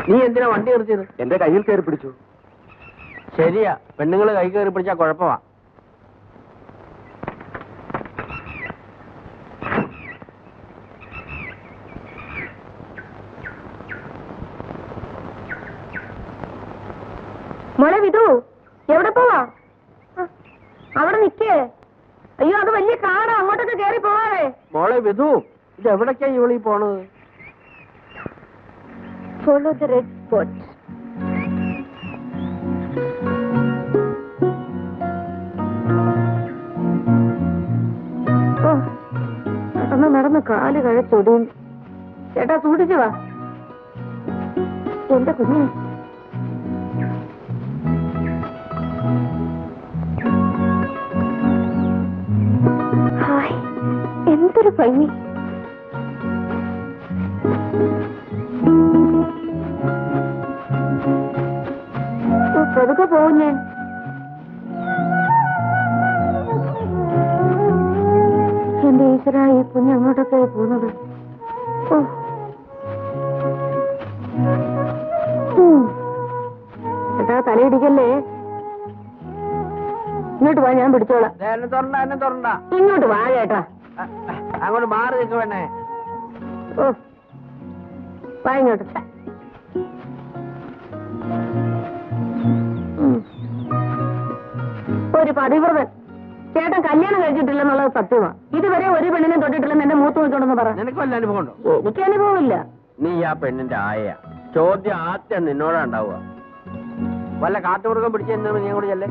നീ എന്തിനാ വണ്ടി നിർത്തിയത്? എന്റെ കയ്യിൽ കയറി പിടിച്ചു. ശരിയാ, പെണ്ണുങ്ങൾ കൈ കയറി പിടിച്ചാ കുഴപ്പമാ. മോളെ വിധു, എവിടെ പോവാ? അവിടെ നിക്കേ. അയ്യോ, അത് വലിയ കാടാ, അങ്ങോട്ടൊക്കെ കയറി പോവാറേ. മോളെ വിധു, ഇത് എവിടേക്കാ ഇവളീ പോണത്? Follow the red spot. നടന്ന് കാല് കഴച്ചൊടിയും. ചേട്ടാ സൂക്ഷിച്ചു വാ. എന്റെ കുഞ്ഞെ, ഹായ്, എന്തൊരു ഭംഗി. പതുക്കെ പോവും ഞാൻ. എന്റെ ഈശ്വര, ഈ കുഞ്ഞ് അങ്ങോട്ടൊക്കെ പോകുന്നത്. ചേട്ടാ തലയിടിക്കല്ലേ. ഇങ്ങോട്ട് വാ, ഞാൻ പിടിച്ചോളാം. എന്നെ തുറണ്ട. ഇങ്ങോട്ട് വാ ചേട്ടാ. അങ്ങോട്ട് മാറി നിൽക്ക വേണേ. ഓ, വാ ഇങ്ങോട്ട്. ഒരു പതിവ്രതൻ. ചേട്ടൻ കല്യാണം കഴിച്ചിട്ടില്ലെന്നുള്ളത് സത്യമാണ്. ഇതുവരെ ഒരു പെണ്ണിനെ തൊട്ടിട്ടില്ലെന്ന് എന്റെ മൂത്ത് നോക്കിക്കൊണ്ടെന്ന് പറ. നിനക്ക് വല്ല അനുഭവം ഉണ്ടോ? എനിക്ക് അനുഭവമില്ല. നീ ആ പെണ്ണിന്റെ ആയ. ചോദ്യം ആദ്യം നിന്നോടാ ഉണ്ടാവുക. വല്ല കാട്ടുമൃഗം പിടിച്ചെന്ന് നീ കൂടി ചെല്ലേ.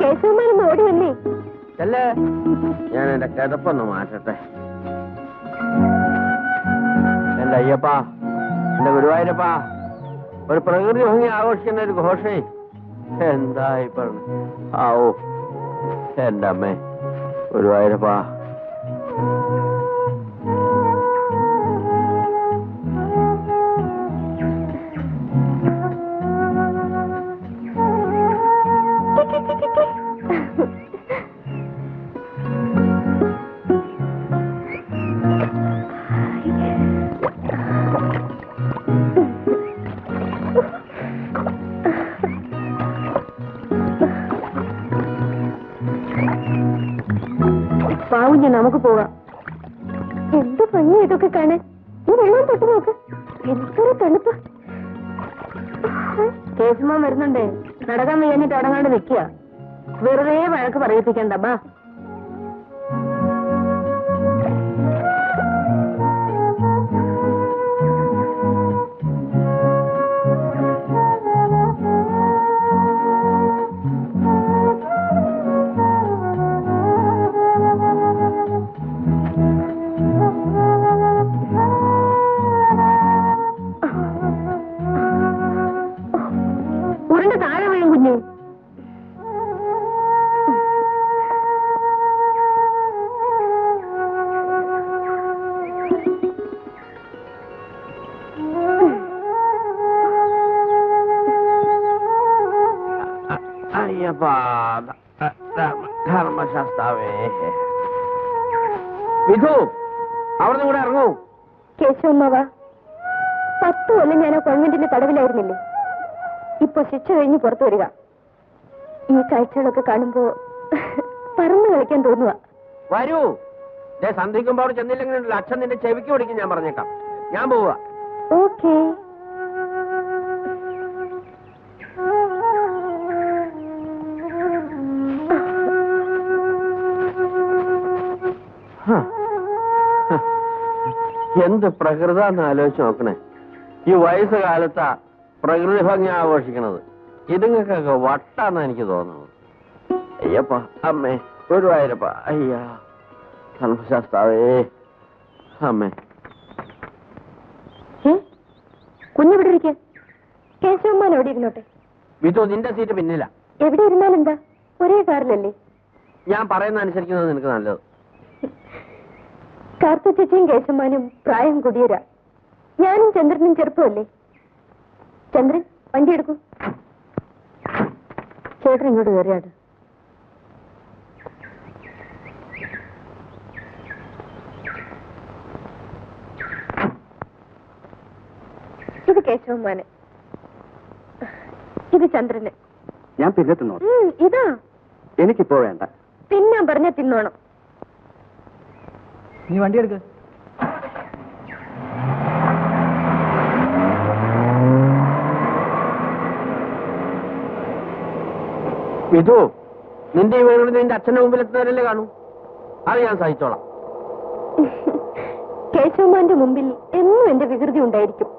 കേശവന്മാരൊന്നും ഓടിയല്ലേ? ചെല്ലേ, ഞാൻ എന്റെ കിതപ്പൊന്ന് മാറ്റട്ടെ. എന്റെ അയ്യപ്പാ, എന്റെ ഗുരുവായൂരപ്പാ, ഒരു പ്രകൃതി ഭംഗി ആഘോഷിക്കുന്ന ഒരു ഘോഷേ. എന്തായി പറഞ്ഞു? ആവോ എന്റെ അമ്മേ ഗുരുവായൂരപ്പാ. പാവുഞ്ഞ, നമുക്ക് പോവാം. എന്ത് ഭംഗി ഇതൊക്കെ കാണാൻ. ഈ വെള്ളം തൊട്ട് നോക്ക്, എന്തൊരു തണുപ്പ്. കേശുമാൻ വരുന്നുണ്ടേ. നടക്കാൻ വയ്യാഞ്ഞിട്ട് അടങ്ങാണ്ട് നിൽക്കുക. വെറുതെ വഴക്ക് പറയിപ്പിക്കണ്ട. ബാ. ഉരുണ്ട് താഴെ വീഴും കുഞ്ഞ്. അയ്യപ്പാ ധർമ്മശാസ്താവേ. വിധു, അവിടുന്ന് കൂടെ ഇറങ്ങൂ. കേശവമ്മ, 10 കൊല്ലം ഞാൻ ആ കോൺവെന്റിന്റെ തടവിലായിരുന്നില്ലേ. ഇപ്പൊ ശിക്ഷ കഴിഞ്ഞ് പുറത്തു വരിക. ഈ കാഴ്ചകളൊക്കെ കാണുമ്പോ പറന്ന് കളിക്കാൻ തോന്നുക. വരൂ. സന്ധിക്കുമ്പോ അവിടെ ചെന്നില്ലെങ്കിൽ അച്ഛൻ നിന്റെ ചെവിക്ക് പിടിക്കും. ഞാൻ പറഞ്ഞേക്കാം. ഞാൻ പോവുക. ഓക്കേ. എന്ത് പ്രകൃതാന്ന് ആലോചിച്ച് നോക്കണേ. ഈ വയസ്സുകാലത്താ പ്രകൃതി ഭംഗി ആഘോഷിക്കണത്. ഇതുങ്ങൾക്കൊക്കെ വട്ടാന്ന് എനിക്ക് തോന്നുന്നത്. അയ്യപ്പ, അമ്മേ ഗുരുവായൂരപ്പ, അയ്യാ ധർമ്മശാസ്താവേ, അമ്മേ. കുഞ്ഞെവിടെ ഇരിക്കെ? കേശവമ്മാൻ എവിടെ ഇരുന്നോട്ടെ. വിധു, നിന്റെ സീറ്റ് പിന്നില്ല. എവിടെ ഇരുന്നാലെന്താ? ഒരേ കാറിലല്ലേ? ഞാൻ പറയുന്ന അനുസരിക്കുന്നത് നിനക്ക് നല്ലത്. കാർത്തു ചേച്ചിയും കേശവമ്മാനും പ്രായം കൂടിയരാ. ഞാനും ചന്ദ്രനും ചെറുപ്പമല്ലേ. ചന്ദ്രൻ, വണ്ടി എടുക്കൂ. ചേട്ടൻ ഇങ്ങോട്ട് കയറിയാട്. കേശവന്മാന്, ഇത് ചന്ദ്രന്. ഞാൻ പിന്നെ തിന്നോ? ഇതാ. എനിക്കിപ്പോ വേണ്ട. തിന്നാൻ പറഞ്ഞ തിന്നോണം. നീ വണ്ടി എടുക്ക്. വിധു, നിന്റെ ഈ വീട് നിന്റെ അച്ഛന്റെ മുമ്പിൽ എത്തുന്നവരല്ലേ കാണൂ. അത് ഞാൻ സഹിച്ചോളാം. കേശവന്മാന്റെ മുമ്പിൽ എന്നും എന്റെ വികൃതി ഉണ്ടായിരിക്കും.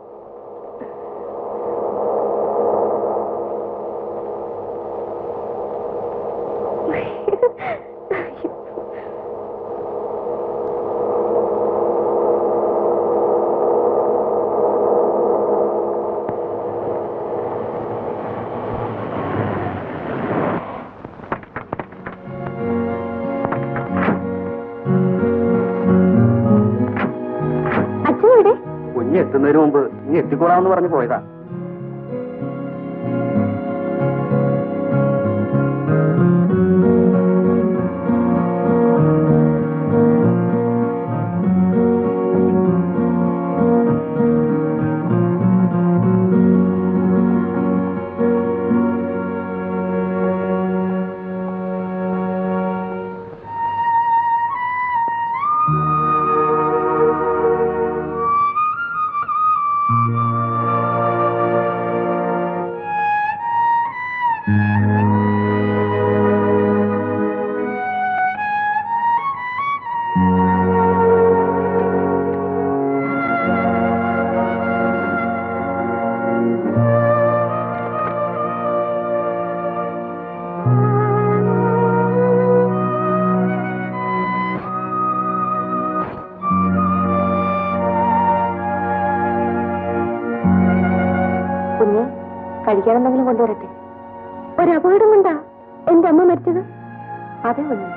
കുഞ്ഞ് എത്തുന്നതിന് മുമ്പ് നീ എത്തിക്കോളാമെന്ന് പറഞ്ഞു പോയതാ. കുഞ്ഞ്, കഴിക്കാനെന്തെങ്കിലും കൊണ്ടുവരട്ടെ? ഒരപകടം കൊണ്ടാ എന്റെ അമ്മ മരിച്ചത്. അതെ കുഞ്ഞ്.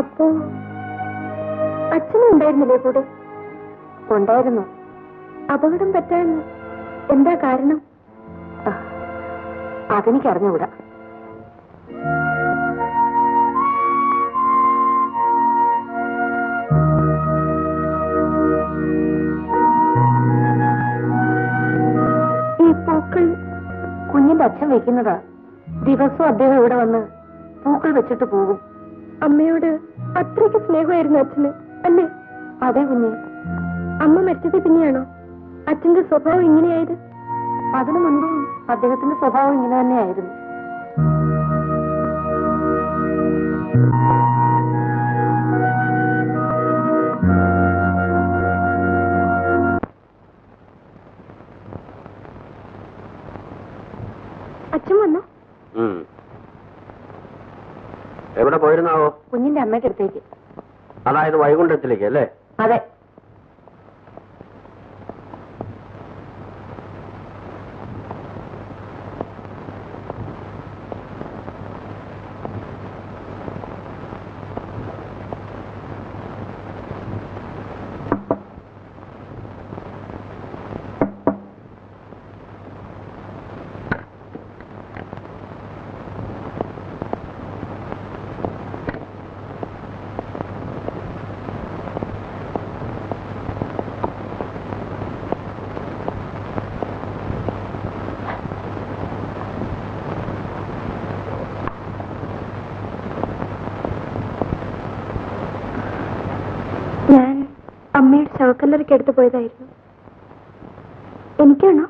അപ്പോ അച്ഛനും ഉണ്ടായിരുന്നില്ലേ കൂടെ? ഉണ്ടായിരുന്നു. അപകടം പറ്റാൻ എന്താ കാരണം? അതെനിക്കറിഞ്ഞുകൂടാ. ഈ പൂക്കൾ കുഞ്ഞിന്റെ അച്ഛൻ വെക്കുന്നതാ. ദിവസവും അദ്ദേഹം ഇവിടെ വന്ന് പൂക്കൾ വെച്ചിട്ട് പോകും. അമ്മയോട് അത്രയ്ക്ക് സ്നേഹമായിരുന്നു അച്ഛന്, അല്ലേ? അതെ കുഞ്ഞെ. അമ്മ മരിച്ചത് പിന്നെയാണോ അച്ഛന്റെ സ്വഭാവം ഇങ്ങനെയായത്? അതിനു മുൻപും അദ്ദേഹത്തിന്റെ സ്വഭാവം ഇങ്ങനെ തന്നെയായിരുന്നു. അച്ഛൻ വന്നോ? എവിടെ പോയിരുന്നാവോ? കുഞ്ഞിന്റെ അമ്മയുടെ അടുത്തേക്ക്. അതായത് വൈകുണ്ഠത്തിലേക്ക് അല്ലേ? അതെ. ഞാൻ അമ്മയുടെ ശവക്കല്ലറയ്ക്ക് എടുത്തു പോയതായിരുന്നു. എനിക്കാണോ?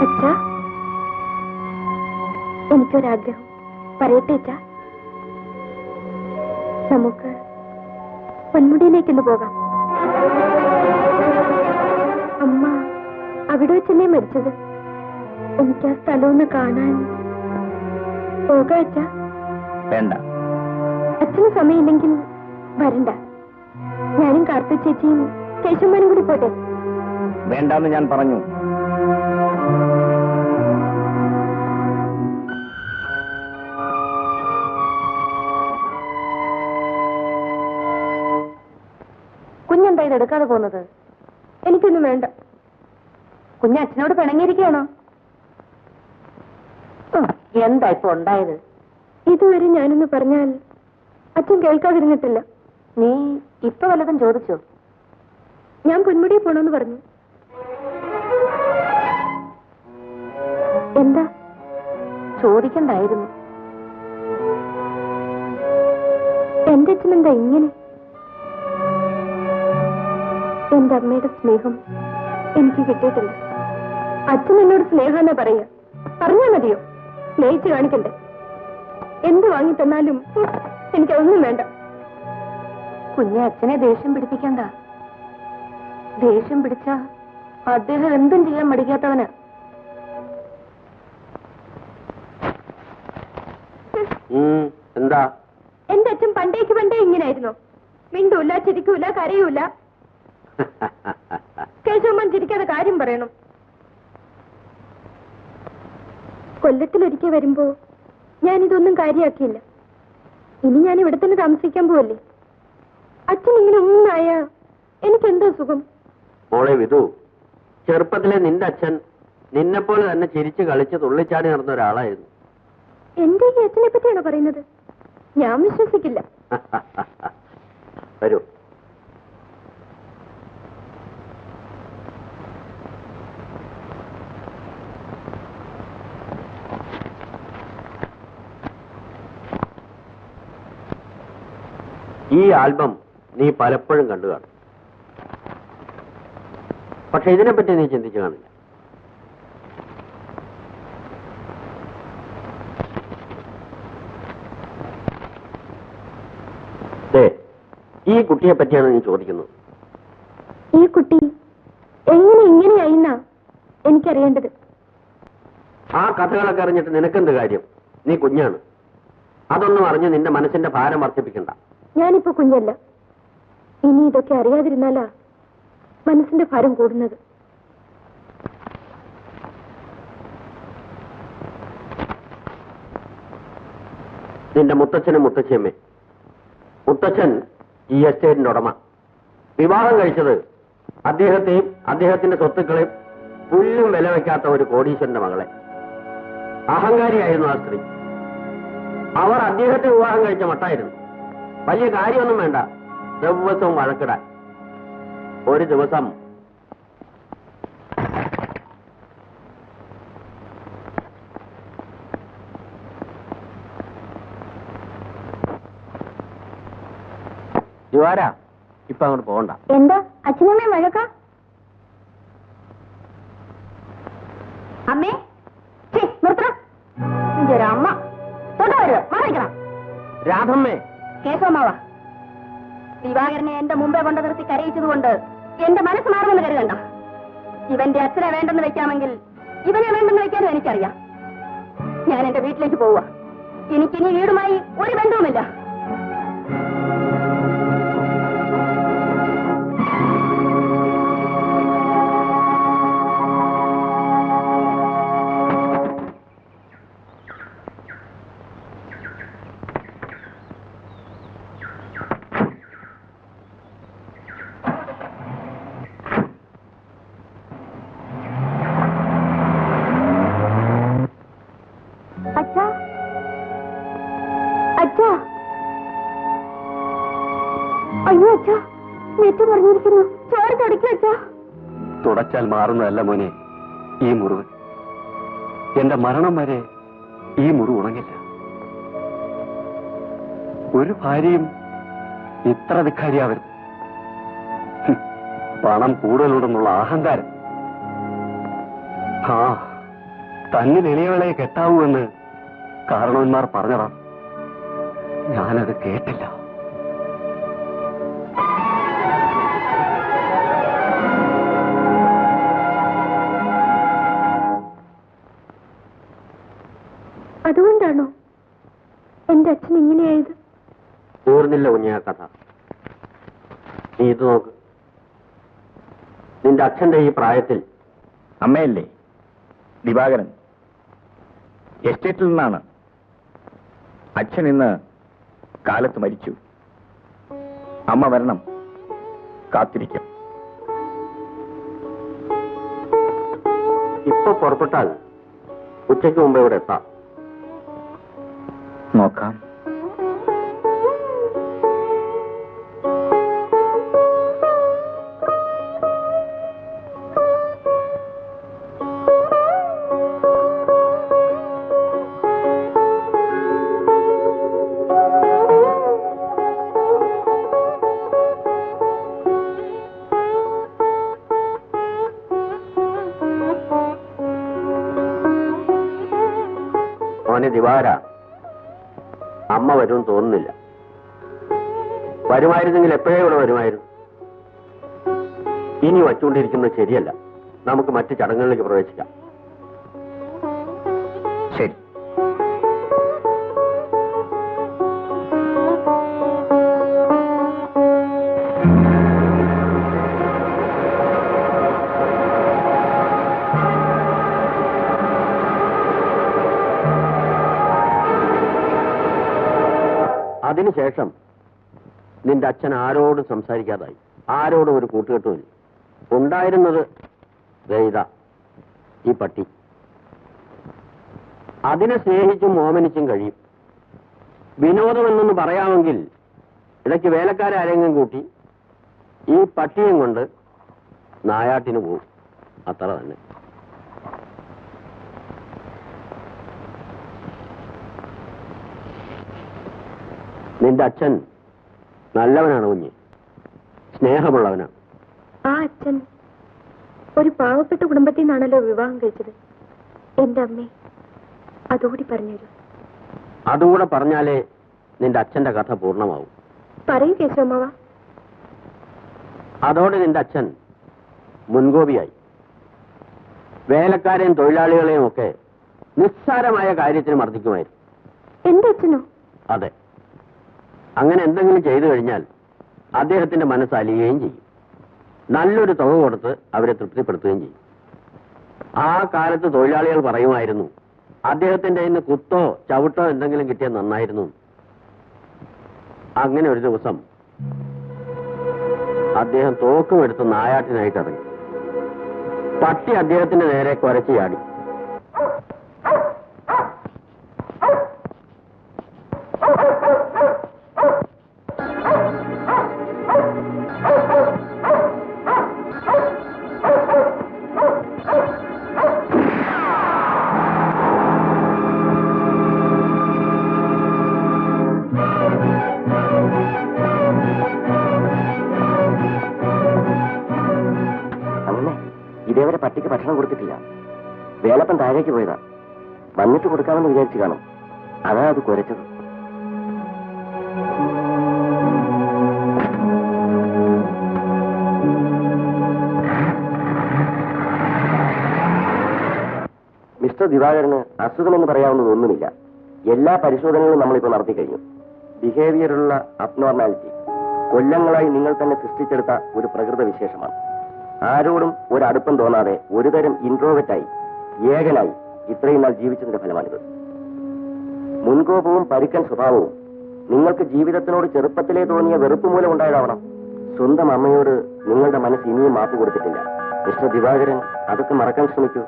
അച്ഛാ, എനിക്കൊരാഗ്രഹം പറയട്ടെ അച്ഛാ? നമുക്ക് പൊന്മുടിയിലേക്കൊന്ന് പോകാം. അമ്മ അവിടെ വെച്ചല്ലേ മരിച്ചത്. എനിക്ക് ആ സ്ഥലമൊന്ന് കാണാൻ പോകാം അച്ഛാ? വേണ്ട. അച്ഛന് സമയമില്ലെങ്കിൽ വരണ്ട. ഞാനും കാർത്തു ചേച്ചിയും കേശവന്മാരും കൂടി പോട്ടെ? വേണ്ടെന്ന് ഞാൻ പറഞ്ഞു. കുഞ്ഞെന്താ ഇത് എടുക്കാതെ പോകുന്നത്? എനിക്കൊന്നും വേണ്ട. കുഞ്ഞ് അച്ഛനോട് പിണങ്ങിയിരിക്കുകയാണോ? എന്താ ഇപ്പൊ ഉണ്ടായത്? ഇതുവരെ ഞാനൊന്ന് പറഞ്ഞാൽ അച്ഛൻ കേൾക്കാതിരുന്നിട്ടില്ല. നീ ഇപ്പൊ വല്ലതും ചോദിച്ചോ? ഞാൻ പൊന്മുടി പോണോന്ന് പറഞ്ഞു. എന്താ? ചോദിക്കണ്ടായിരുന്നു. എന്റെ അച്ഛനെന്താ ഇങ്ങനെ? എന്റെ അമ്മയുടെ സ്നേഹം എനിക്ക് കിട്ടിയിട്ടില്ല. അച്ഛൻ എന്നോട് സ്നേഹാന്നാ പറയാ. പറഞ്ഞാൽ മതിയോ? സ്നേഹിച്ച് കാണിക്കണ്ടേ? എന്ത് വാങ്ങി തന്നാലും എനിക്കതൊന്നും വേണ്ട. കുഞ്ഞെ അച്ഛനെ ദേഷ്യം പിടിപ്പിക്കണ്ട. ദേഷ്യം പിടിച്ച അദ്ദേഹം എന്തും ചെയ്യാൻ മടിക്കാത്തവന്. എന്താ? എന്റെ അച്ഛൻ പണ്ടേക്ക് പണ്ടേ ഇങ്ങനായിരുന്നു. മിണ്ടൂല, ചിരിക്കൂല, കരയൂല. കേശവമ്മൻ ചിരിക്കാതെ കാര്യം പറയണം. കൊല്ലത്തിലൊരിക്കൽ വരുമ്പോ ഞാനിതൊന്നും കാര്യമാക്കിയില്ല. ഇനി ഞാൻ ഇവിടെ തന്നെ താമസിക്കാൻ പോവല്ലേ. അച്ഛൻ ഇങ്ങനെ ഒന്നായ എനിക്കെന്തോ സുഖം. മോളെ വിധു, ചെറുപ്പത്തിലെ നിന്റെ അച്ഛൻ നിന്നെപ്പോലെ തന്നെ ചിരിച്ച് കളിച്ച് തുള്ളിച്ചാടി നടന്ന ഒരാളായിരുന്നു. എന്റെ ഈ അച്ഛനെ പറ്റിയാണോ പറയുന്നത്? ഞാൻ വിശ്വസിക്കില്ല. വരൂ. ഈ ആൽബം നീ പലപ്പോഴും കണ്ടു കാണും. പക്ഷെ ഇതിനെപ്പറ്റി നീ ചിന്തിച്ചു കാണില്ല. ഈ കുട്ടിയെ പറ്റിയാണ് നീ ചോദിക്കുന്നത്. ഈ കുട്ടി എങ്ങനെ ഇങ്ങനെയായിന്നാ എനിക്കറിയേണ്ടത്. ആ കഥകളൊക്കെ അറിഞ്ഞിട്ട് നിനക്കെന്ത് കാര്യം? നീ കുഞ്ഞാണ്. അതൊന്നും അറിഞ്ഞ് നിന്റെ മനസ്സിന്റെ ഭാരം വർദ്ധിപ്പിക്കണ്ട. ഞാനിപ്പോ കുഞ്ഞല്ല. ഇനി ഇതൊക്കെ അറിയാതിരുന്നാലാ മനസ്സിന്റെ ഭാരം കൂടുന്നത്. നിന്റെ മുത്തച്ഛനും മുത്തച്ഛയമ്മേ. മുത്തച്ഛൻ ഈ എസ്റ്റേറ്റിന്റെ ഉടമ. വിവാഹം കഴിച്ചത് അദ്ദേഹത്തെയും അദ്ദേഹത്തിന്റെ സ്വത്തുക്കളെയും പുല്ലും വില വയ്ക്കാത്ത ഒരു കോടീശ്വരന്റെ മകളെ. അഹങ്കാരിയായിരുന്നു ആ സ്ത്രീ. അവർ അദ്ദേഹത്തെ വിവാഹം കഴിച്ച മട്ടായിരുന്നു. വലിയ കാര്യമൊന്നും വേണ്ട, ദിവസവും വഴക്കിടാൻ. ഒരു ദിവസം ദ്വാര ഇപ്പൊ അങ്ങോട്ട് പോകണ്ട. എന്താ അച്ഛനമ്മേ വഴക്ക? അമ്മേ നിർത്തണം. അമ്മ മാറിക്കണം. രാധമ്മേ. കേശവമാവ, ദിവാകരനെ എന്റെ മുമ്പേ കൊണ്ടു നിർത്തി കരയിച്ചതുകൊണ്ട് എന്റെ മനസ്സ് മാറുമെന്ന് കരുതണ്ട. ഇവന്റെ അച്ഛനെ വേണ്ടെന്ന് വെക്കാമെങ്കിൽ ഇവനെ വേണ്ടെന്ന് വെക്കാനും എനിക്കറിയാം. ഞാൻ എന്റെ വീട്ടിലേക്ക് പോവുക. എനിക്കിനി വീടുമായി ഒരു ബന്ധവുമില്ല. അയ്യോ അച്ഛാ, നെറ്റ് പറഞ്ഞിരിക്കുന്നു. ചോര തുടയ്ക്കും അച്ഛാ. തുടച്ചാൽ മാറുന്നതല്ല മോനെ ഈ മുറിവ്. എന്റെ മരണം വരെ ഈ മുറിവ് ഉണങ്ങില്ല. ഒരു ഭാര്യയും ഇത്ര ധിക്കാരിയാവരുത്. പണം കൂടുതലുണ്ടെന്നുള്ള അഹങ്കാരം. ആ തന്നിൽ എളിയവളെ കെട്ടാവൂ എന്ന് കാരണവന്മാർ പറഞ്ഞതാ. ഞാനത് കേട്ടില്ല. അതുകൊണ്ടാണോ എന്റെ അച്ഛൻ ഇങ്ങനെയായത്? തീർന്നില്ല കുഞ്ഞാ കഥ. നീ ഇത് നോക്ക്. നിന്റെ അച്ഛന്റെ ഈ പ്രായത്തിൽ അമ്മയല്ലേ ദിവാകരൻ? എസ്റ്റേറ്റിൽ നിന്നാണ്. അച്ഛൻ ഇന്ന് കാലത്ത് മരിച്ചു. അമ്മ വരണം, കാത്തിരിക്കും. ഇപ്പൊ പുറപ്പെട്ടാൽ ഉച്ചയ്ക്ക് മുമ്പ് ഇവിടെ എത്താം. നോക്കാം. മോനെ ദിവാര, അമ്മ വരും തോന്നുന്നില്ല. വരുമായിരുന്നെങ്കിൽ എപ്പോഴേ ഇവിടെ വരുമായിരുന്നു. ഇനി വച്ചുകൊണ്ടിരിക്കുന്നത് ശരിയല്ല. നമുക്ക് മറ്റു ചടങ്ങുകളിലേക്ക് പ്രവേശിക്കാം. ശരി. അതിനുശേഷം നിന്റെ അച്ഛൻ ആരോടും സംസാരിക്കാതായി. ആരോടും ഒരു കൂട്ടുകെട്ടുമില്ല. ഉണ്ടായിരുന്നത് ഇതാ ഈ പട്ടി. അതിനെ സ്നേഹിച്ചും ഓമനിച്ചും കഴിയും. വിനോദമെന്നൊന്ന് പറയാമെങ്കിൽ ഇടയ്ക്ക് വേലക്കാരെ ആരെങ്കിലും കൂട്ടി ഈ പട്ടിയും കൊണ്ട് നായാട്ടിന് പോവും. അത്ര തന്നെ. നിന്റെ അച്ഛൻ നല്ലവനാണ് കുഞ്ഞ്, സ്നേഹമുള്ളവനാണ്. ആ അച്ഛൻ ഒരു പാവപ്പെട്ട കുടുംബത്തിൽ നിന്നാണല്ലോ വിവാഹം കഴിച്ചത്. എന്റെ അമ്മേ, അതുകൂടി പറഞ്ഞുതരൂ. അതുകൂടെ പറഞ്ഞാലേ നിന്റെ അച്ഛന്റെ കഥ പൂർണ്ണമാവും. പറയൂ കേശവമാവ. അതോടെ നിന്റെ അച്ഛൻ മുൻകോപിയായി. വേലക്കാരെയും തൊഴിലാളികളെയും ഒക്കെ നിസ്സാരമായ കാര്യത്തിന് മർദ്ദിക്കുമായിരുന്നു. എന്റെ അച്ഛനോ? അതെ. അങ്ങനെ എന്തെങ്കിലും ചെയ്തു കഴിഞ്ഞാൽ അദ്ദേഹത്തിന്റെ മനസ്സ് അലിയുകയും ചെയ്യും. നല്ലൊരു തുക കൊടുത്ത് അവരെ തൃപ്തിപ്പെടുത്തുകയും ചെയ്യും. ആ കാലത്ത് തൊഴിലാളികൾ പറയുമായിരുന്നു, അദ്ദേഹത്തിന്റെ കയ്യിൽ നിന്ന് കുത്തോ ചവിട്ടോ എന്തെങ്കിലും കിട്ടിയാൽ നന്നായിരുന്നു. അങ്ങനെ ഒരു ദിവസം അദ്ദേഹം തോക്കും എടുത്ത് നായാട്ടിനായിട്ട് ഇറങ്ങി. പട്ടി അദ്ദേഹത്തിന്റെ നേരെ കുരച്ചു ചാടി. ഇതേവരെ പട്ടിക്ക് ഭക്ഷണം കൊടുത്തിട്ടില്ല. വേലപ്പൻ താഴേക്ക് പോയതാ. വന്നിട്ട് കൊടുക്കാമെന്ന് വിചാരിച്ചു കാണും. അതാ അത് കുരച്ചത്. മിസ്റ്റർ ദിവാകരന് അസുഖമെന്ന് പറയാവുന്നതൊന്നുമില്ല. എല്ലാ പരിശോധനകളും നമ്മളിപ്പോൾ നടത്തി കഴിഞ്ഞു. ബിഹേവിയറുള്ള അബ്നോർമാലിറ്റി കൊല്ലങ്ങളായി നിങ്ങൾ തന്നെ സൃഷ്ടിച്ചെടുത്ത ഒരു പ്രകൃത വിശേഷമാണ്. ആരോടും ഒരടുപ്പം തോന്നാതെ ഒരുതരം ഇൻട്രോവെറ്റായി ഏകനായി ഇത്രയും നാൾ ജീവിച്ചതിന്റെ ഫലമാണിത്. മുൻകോപവും പരുക്കൻ സ്വഭാവവും നിങ്ങൾക്ക് ജീവിതത്തിനോട് ചെറുപ്പത്തിലേ തോന്നിയ വെറുപ്പ് മൂലം ഉണ്ടായതാവണം. സ്വന്തം അമ്മയോട് നിങ്ങളുടെ മനസ്സ് ഇനിയും മാപ്പ് കൊടുത്തിട്ടില്ല. മിസ്റ്റർ ദിവാകരൻ അതൊക്കെ മറക്കാൻ ശ്രമിക്കൂ.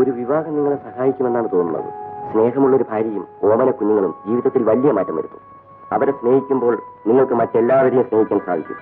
ഒരു വിവാഹം നിങ്ങളെ സഹായിക്കുമെന്നാണ് തോന്നുന്നത്. സ്നേഹമുള്ളൊരു ഭാര്യയും ഓമന കുഞ്ഞുങ്ങളും ജീവിതത്തിൽ വലിയ മാറ്റം വരുത്തും. അവരെ സ്നേഹിക്കുമ്പോൾ നിങ്ങൾക്ക് മറ്റെല്ലാവരെയും സ്നേഹിക്കാൻ സാധിക്കും.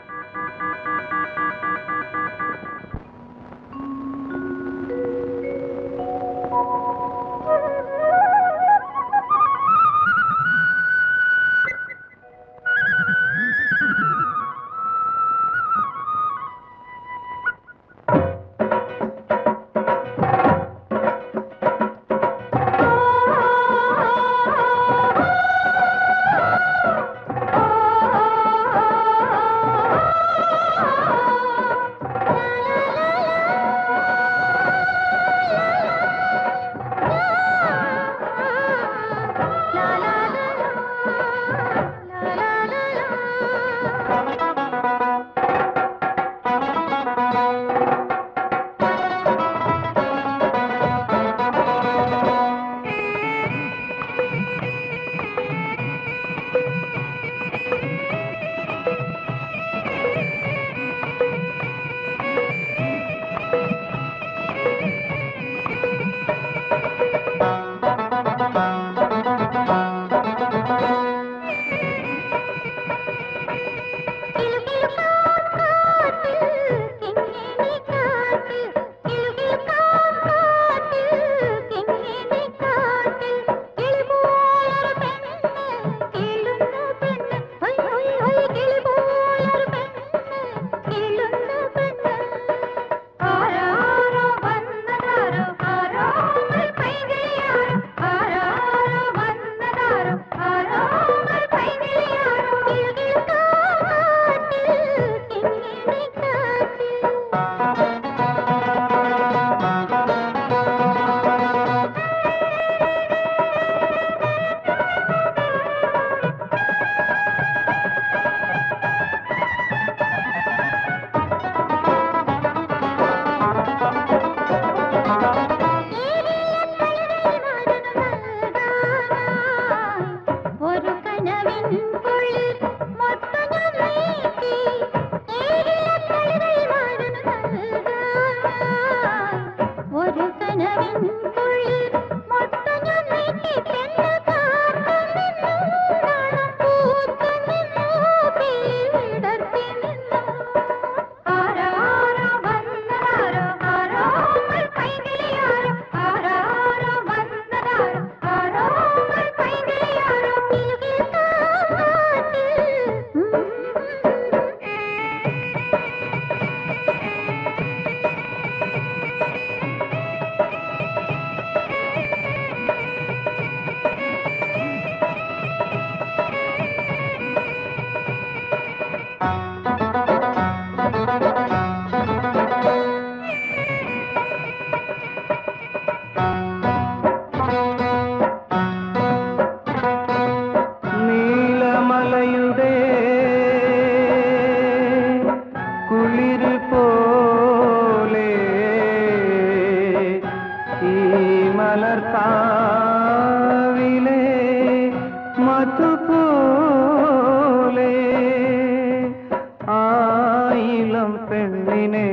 പെണ്ണിനെ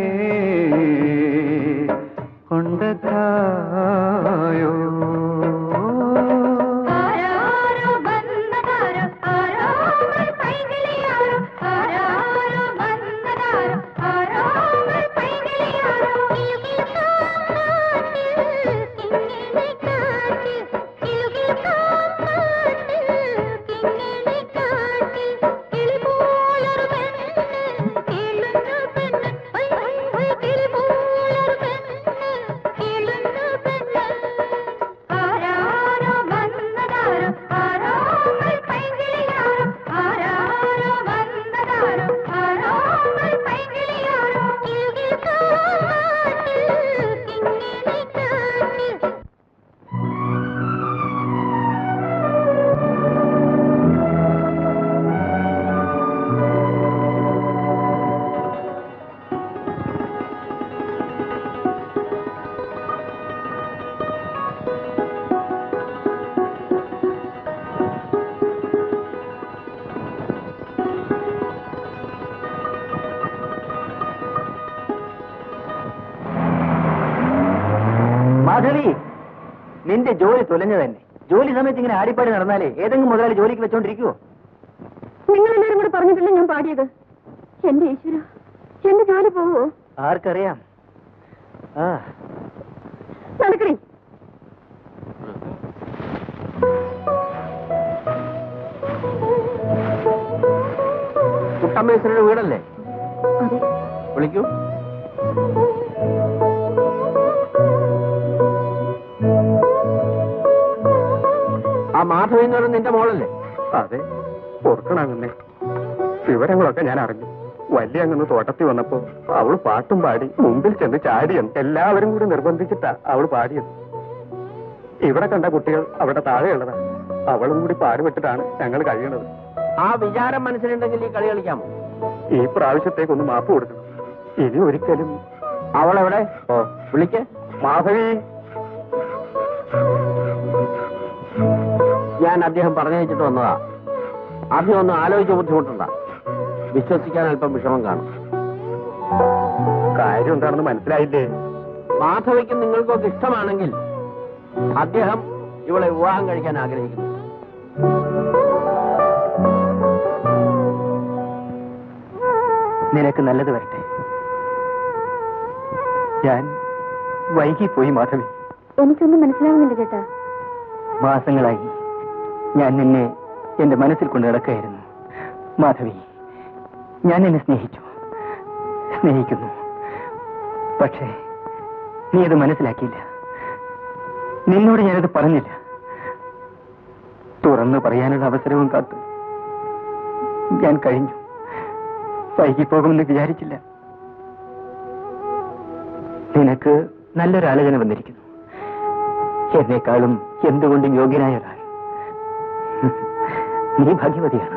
കൊണ്ടക്കായോ മാധവി, നിന്റെ ജോലി തുലഞ്ഞു തന്നെ. ജോലി സമയത്ത് ഇങ്ങനെ ആടിപ്പാടി നടന്നാലേ ഏതെങ്കിലും മുതലാളി ജോലിക്ക് വെച്ചോണ്ടിരിക്കുവോ? നിങ്ങൾ എല്ലാവരും കൂടെ പറഞ്ഞിട്ടില്ല ഞാൻ പാടിയത്. എന്റെ ഈശ്വര, എന്റെ ജോലി പോവോ? ആർക്കറിയാം. ആ നടക്കണേ. കുട്ടമ്മേശ്വരുടെ വീടല്ലേ? അതെ. വിളിക്കൂ. ആ മാധവി എന്ന് പറയുന്നത് നിന്റെ മോളല്ലേ? അതെ, ഓർക്കണാകുന്നേ. വിവരങ്ങളൊക്കെ ഞാൻ അറിഞ്ഞു. വലിയ അങ്ങ് തോട്ടത്തിൽ വന്നപ്പോ അവള് പാട്ടും പാടി മുമ്പിൽ ചെന്ന് ചാടിയെന്ന് എല്ലാവരും കൂടി നിർബന്ധിച്ചിട്ടാ അവള് പാടിയത്. ഇവിടെ കണ്ട കുട്ടികൾ അവിടെ താഴെയുള്ളതാ. അവളും കൂടി പാടുപെട്ടിട്ടാണ് ഞങ്ങൾ കഴിയണത്. ആ വിചാരം മനസ്സിലുണ്ടെങ്കിൽ ഈ കളി കളിക്കാമോ? ഈ പ്രാവശ്യത്തേക്കൊന്ന് മാപ്പ് കൊടുക്കണം. ഇനി ഒരിക്കലും. അവളെവിടെ? വിളിക്ക്. മാധവി, ഞാൻ അദ്ദേഹം പറഞ്ഞയച്ചിട്ട് വന്നതാ. ആദ്യം ഒന്ന് ആലോചിച്ച് ബുദ്ധിമുട്ടുണ്ട. വിശ്വസിക്കാൻ അല്പം വിഷമം കാണും. കാര്യം എന്താണെന്ന് മനസ്സിലായില്ലേ? മാധവിക്കും നിങ്ങൾക്കൊക്കെ ഇഷ്ടമാണെങ്കിൽ അദ്ദേഹം ഇവളെ വിവാഹം കഴിക്കാൻ ആഗ്രഹിക്കുന്നു. നിനക്ക് നല്ലത് വരട്ടെ. ഞാൻ വൈകിപ്പോയി മാധവി. എനിക്കൊന്നും മനസ്സിലാവുന്നില്ല ചേട്ടാ. മാസങ്ങളായി ഞാൻ നിന്നെ എന്റെ മനസ്സിൽ കൊണ്ട് നടക്കുകയായിരുന്നു. മാധവി, ഞാൻ നിന്നെ സ്നേഹിക്കുന്നു. പക്ഷേ നീ അത് മനസ്സിലാക്കിയില്ല. നിന്നോട് ഞാനത് പറഞ്ഞില്ല. തുറന്നു പറയാനുള്ള അവസരവും കാത്തു ഞാൻ കഴിഞ്ഞു. വൈകിപ്പോകുമെന്ന് വിചാരിച്ചില്ല. നിനക്ക് നല്ലൊരു ആലോചന വന്നിരിക്കുന്നു. എന്നെക്കാളും എന്തുകൊണ്ടും യോഗ്യനായ ഒരാൾ. നീ ഭാഗ്യവതിയാണ്.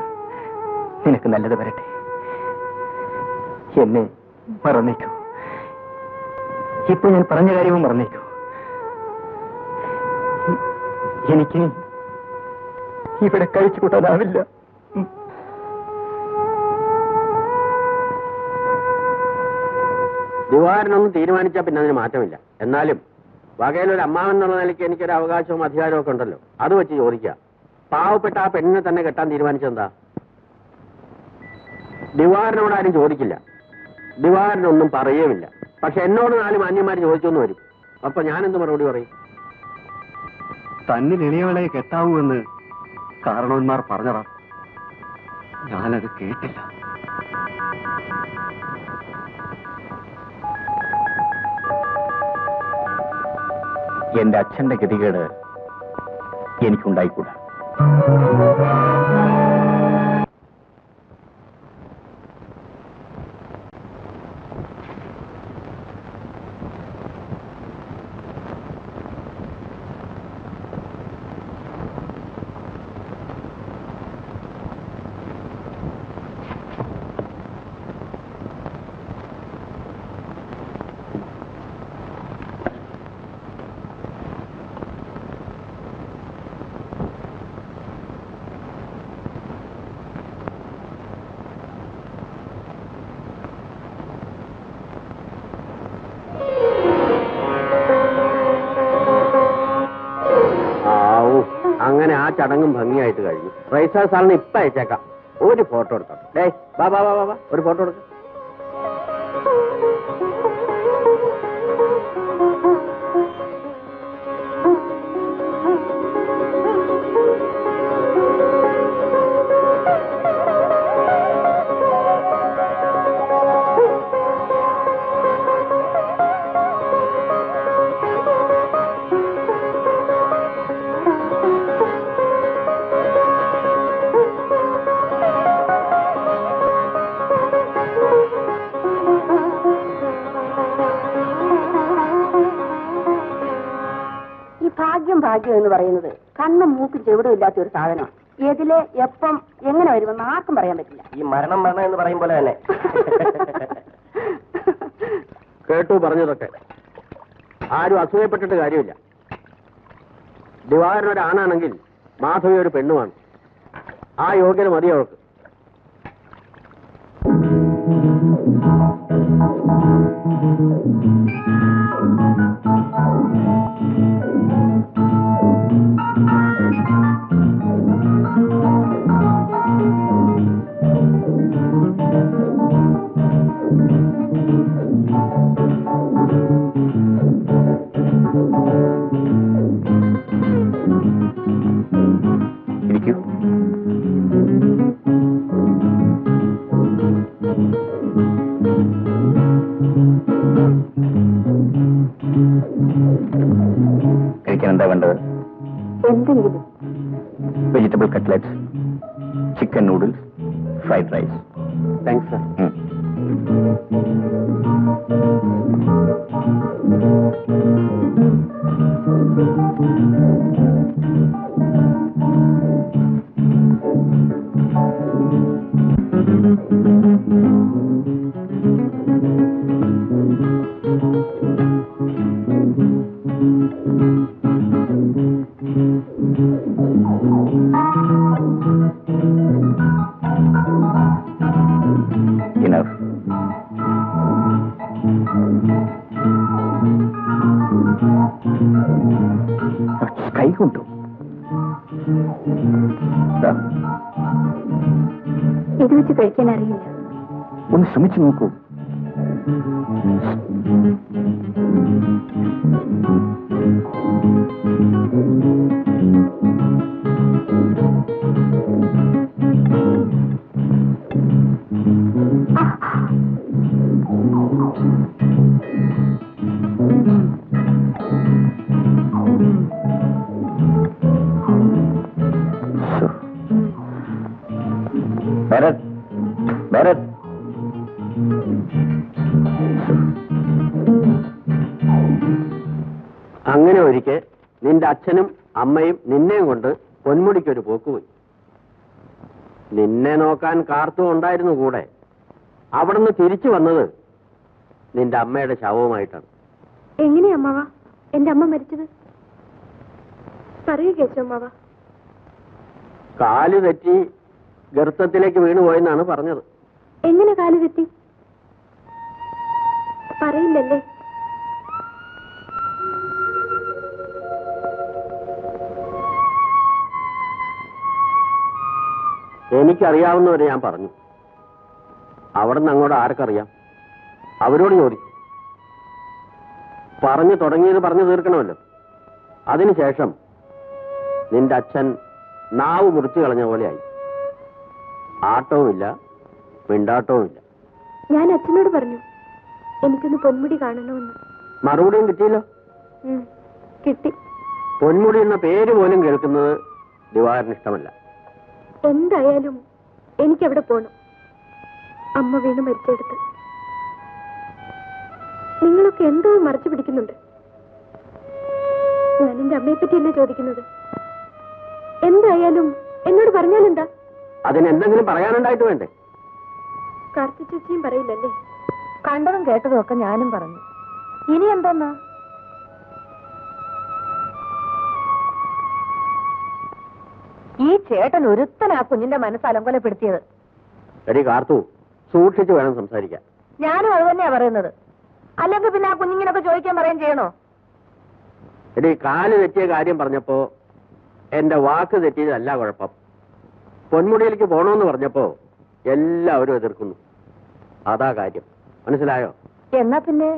നിനക്ക് നല്ലത് വരട്ടെ. എന്നെ മറന്നേക്കൂ. ഇപ്പൊ ഞാൻ പറഞ്ഞ കാര്യവും മറന്നേക്കൂ. എനിക്ക് ഇവിടെ കഴിച്ചു കൂട്ടാനാവില്ല. ദിവാരനൊന്നും തീരുമാനിച്ചാൽ പിന്നെ അതിന് മാറ്റമില്ല. എന്നാലും വകയിലൊരു അമ്മാവൻ എന്നുള്ള നിലയ്ക്ക് എനിക്കൊരു അവകാശവും അധികാരവും ഒക്കെ ഉണ്ടല്ലോ. അത് വെച്ച് ചോദിക്കുക. പാവപ്പെട്ട ആ പെണ്ണിനെ തന്നെ കെട്ടാൻ തീരുമാനിച്ചെന്താ? ദിവാരനോട് ആരും ചോദിക്കില്ല. ദിവാരനൊന്നും പറയുമില്ല. പക്ഷെ എന്നോട് 4 മാന്യന്മാർ ചോദിച്ചൊന്നു വരും. അപ്പൊ ഞാൻ എന്ത് മറുപടി പറയും? തന്നിൽ എളിയവളെ കെട്ടാവൂ എന്ന് കാരണവന്മാർ പറഞ്ഞതാ. ഞാനത് കേട്ടില്ല. എന്റെ അച്ഛന്റെ ഗതികേട് എനിക്കുണ്ടായിക്കൂടാ. അങ്ങനെ ആ ചടങ്ങും ഭംഗിയായിട്ട് കഴിഞ്ഞു. റൈസാ സാറിന് ഇപ്പൊ അയച്ചേക്കാം. ഒരു ഫോട്ടോ എടുത്തോ. ഡേ വാ വാ വാ വാ, ഒരു ഫോട്ടോ എടുക്ക. ഭാഗ്യം എന്ന് പറയുന്നത് കണ്ണും മൂക്കും ചെവിടും ഇല്ലാത്ത ഒരു സാധനമാണ്. ഏതിലെ എപ്പം എങ്ങനെ വരുമെന്ന് ആർക്കും പറയാൻ പറ്റില്ല. ഈ മരണം എന്ന് പറയും പോലെ തന്നെ. കേട്ടു പറഞ്ഞതൊക്കെ. ആരും അസൂയപ്പെട്ടിട്ട് കാര്യമില്ല. ദിവാകരൻ ഒരാണാണെങ്കിൽ മാധവി ഒരു പെണ്ണുമാണ്. ആ യോഗ്യത മതി അവൾക്ക്. എന്താ വേണ്ടത്? എന്തെങ്കിലും vegetable cutlets, chicken noodles, fried rice. Thanks sir. Enough. കൈകൊണ്ടു ഇത് വെച്ച് കഴിക്കാൻ അറിയില്ല. ഒന്ന് ശ്രമിച്ചു നോക്കൂ. ഭരത്, ഭരത്, അങ്ങനെ ഒരിക്കൽ നിന്റെ അച്ഛനും അമ്മയും നിന്നെയും കൊണ്ട് പൊന്മുടിക്കൊരു പോക്കുപോയി. നിന്നെ നോക്കാൻ കാർത്തും ഉണ്ടായിരുന്നു കൂടെ. അവിടുന്ന് തിരിച്ചു വന്നത് നിന്റെ അമ്മയുടെ ശവവുമായിട്ടാണ്. എങ്ങനെയാ അമ്മാവ എന്റെ അമ്മ മരിച്ചത്? പറയൂ കേശവമ്മാവ. കാല് തെറ്റി ഗർത്തത്തിലേക്ക് വീണുപോയെന്നാണ് പറഞ്ഞത്. എങ്ങനെ കാല് തെറ്റി? പറയില്ലല്ലേ? എനിക്കറിയാവുന്നവരെ ഞാൻ പറഞ്ഞു. അവിടെ നിന്ന് അങ്ങോട്ട് ആർക്കറിയാം? അവരോട് ചോദിക്കും. പറഞ്ഞു തുടങ്ങിയത് പറഞ്ഞു തീർക്കണമല്ലോ. അതിനുശേഷം നിന്റെ അച്ഛൻ നാവ് മുറിച്ചു കളഞ്ഞ പോലെയായി. ആട്ടവുമില്ല, മിണ്ടാട്ടവുമില്ല. ഞാൻ അച്ഛനോട് പറഞ്ഞു എനിക്കൊന്ന് പൊന്മുടി കാണണമെന്ന്. മറുപടിയും കിട്ടിയല്ലോ. കിട്ടി. പൊന്മുടി എന്ന പേര് പോലും കേൾക്കുന്നത് ദിവാകരന് ഇഷ്ടമല്ല. എന്തായാലും എനിക്കവിടെ പോണം. അമ്മ വീണ് മരിച്ചെടുത്ത്. നിങ്ങളൊക്കെ എന്തോ മറച്ചു പിടിക്കുന്നുണ്ട്. ഞാൻ എന്റെ അമ്മയെ പറ്റിയല്ലേ ചോദിക്കുന്നത്. എന്തായാലും എന്നോട് പറഞ്ഞാലെന്താ? അതിനെന്തെങ്കിലും പറയാനുണ്ടായിട്ട് വേണ്ടേ? കാർത്തി ചേച്ചിയും പറയില്ലല്ലേ? കണ്ടതും കേട്ടതും ഒക്കെ ഞാനും പറഞ്ഞു. ഇനി എന്താന്നാ? ഈ ചേട്ടൻ ഒരുത്തനാ കുഞ്ഞിന്റെ മനസ്സ് അലങ്കോലപ്പെടുത്തിയത്. എടി കാർത്തു, സൂക്ഷിച്ചു വേണം സംസാരിക്കാൻ. ഞാനും അത് തന്നെയാ പറയുന്നത്. അല്ലെങ്കിൽ പിന്നെ ആ കുഞ്ഞിങ്ങനൊക്കെ ചോദിക്കാൻ പറയാൻ ചെയ്യണോ? എടി കാല് തെറ്റിയ കാര്യം പറഞ്ഞപ്പോ എന്റെ വാക്ക് തെറ്റിയതല്ല കുഴപ്പം. പൊന്മുടിയിലേക്ക് പോണമെന്ന് പറഞ്ഞപ്പോ എല്ലാവരും എതിർക്കുന്നു. അതാ കാര്യം. മനസ്സിലായോ? എന്നാ പിന്നെ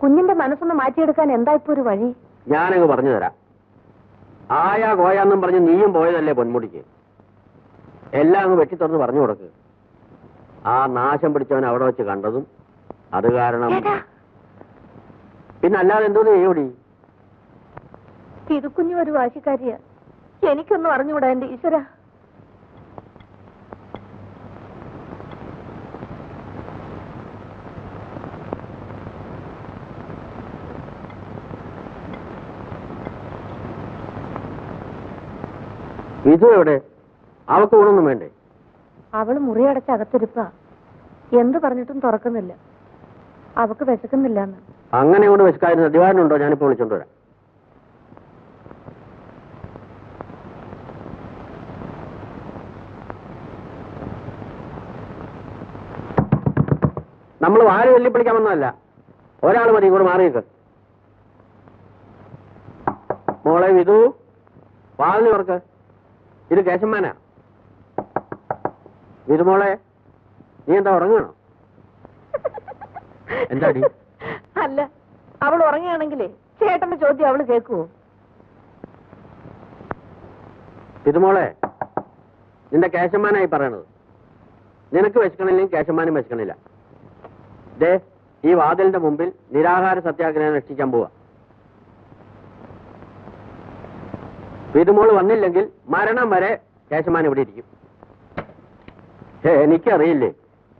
കുഞ്ഞിന്റെ മനസ്സൊന്ന് മാറ്റിയെടുക്കാൻ എന്താ ഇപ്പൊ ഒരു വഴി? ഞാനങ്ങ് പറഞ്ഞു തരാം. ആയാ കോയാന്നും പറഞ്ഞ് നീയും പോയതല്ലേ പൊന്മുടിക്ക്. എല്ലാം അങ്ങ് വെട്ടിത്തുറന്ന് പറഞ്ഞു കൊടുക്ക്. ആ നാശം പിടിച്ചവൻ അവിടെ വെച്ച് കണ്ടതും അത് കാരണം പിന്നെ അല്ലാതെ എന്തോന്ന് ചെയ്യൂടി? ഇത് കുഞ്ഞു ഒരു വാശിക്കാരിയാ. എനിക്കൊന്നും അറിഞ്ഞുകൂടാ എന്റെ ഈശ്വര. വിധു എവിടെ? അവക്ക് ഊണൊന്നും വേണ്ടേ? അവള് മുറിയടച്ച് അകത്തിരിപ്പാ. എന്ത് പറഞ്ഞിട്ടും തുറക്കുന്നില്ല. അവക്ക് വിശക്കുന്നില്ലെന്ന്. അങ്ങനെ കൊണ്ട് വിശക്കായിരുന്നു ദിവാരനുണ്ടോ? ഞാനിപ്പോ വിളിച്ചോണ്ട് വരാം. നമ്മൾ വാരി വെല്ലിപ്പിടിക്കാൻ വന്നതല്ല. ഒരാൾ മതി, കൂടെ മാറിയേക്ക്. മോളെ വിധു, വാതിൽ തുറക്ക്. ഇത് കേശവമാനാ. വിധുമോളെ, നീ എന്താ ഉറങ്ങണോ? എന്താടി? അല്ല, അവൾ ഉറങ്ങുകയാണെങ്കിലേ ചേട്ടന്റെ ചോദ്യം അവള് കേൾക്കുവോ? വിധുമോളെ, നിന്റെ കേശവമാനായി പറയണത്. നിനക്ക് വിശക്കണില്ലെങ്കിൽ കേശവമാനും വിശക്കണില്ല. ദേ, ഈ വാതിലിന്റെ മുമ്പിൽ നിരാഹാര സത്യാഗ്രഹം രക്ഷിക്കാൻ പോവാ. വിധുമോള് വന്നില്ലെങ്കിൽ മരണം വരെ കേശവമാൻ ഇവിടെ ഇരിക്കും. എനിക്കറിയില്ലേ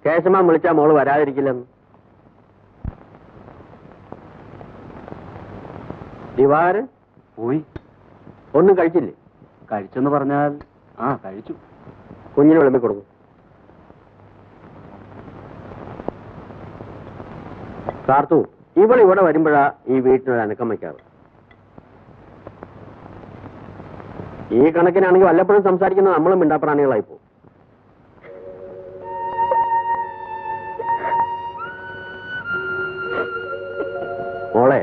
കേശവമാൻ വിളിച്ചാൽ മോള് വരാതിരിക്കില്ലെന്ന്. ദിവാരൻ പോയി. ഒന്നും കഴിച്ചില്ലേ? കഴിച്ചെന്ന് പറഞ്ഞാൽ കഴിച്ചു. കുഞ്ഞിന് വിളമ്പി കൊടുക്കും. കാർത്തു, ഇവിടെ വരുമ്പോഴാ ഈ വീട്ടിനൊരു അനക്കം വയ്ക്കാറ്. ഈ കണക്കിനാണെങ്കിൽ വല്ലപ്പോഴും സംസാരിക്കുന്ന നമ്മളും മിണ്ടാപ്രാണികളായിപ്പോ. മോളെ,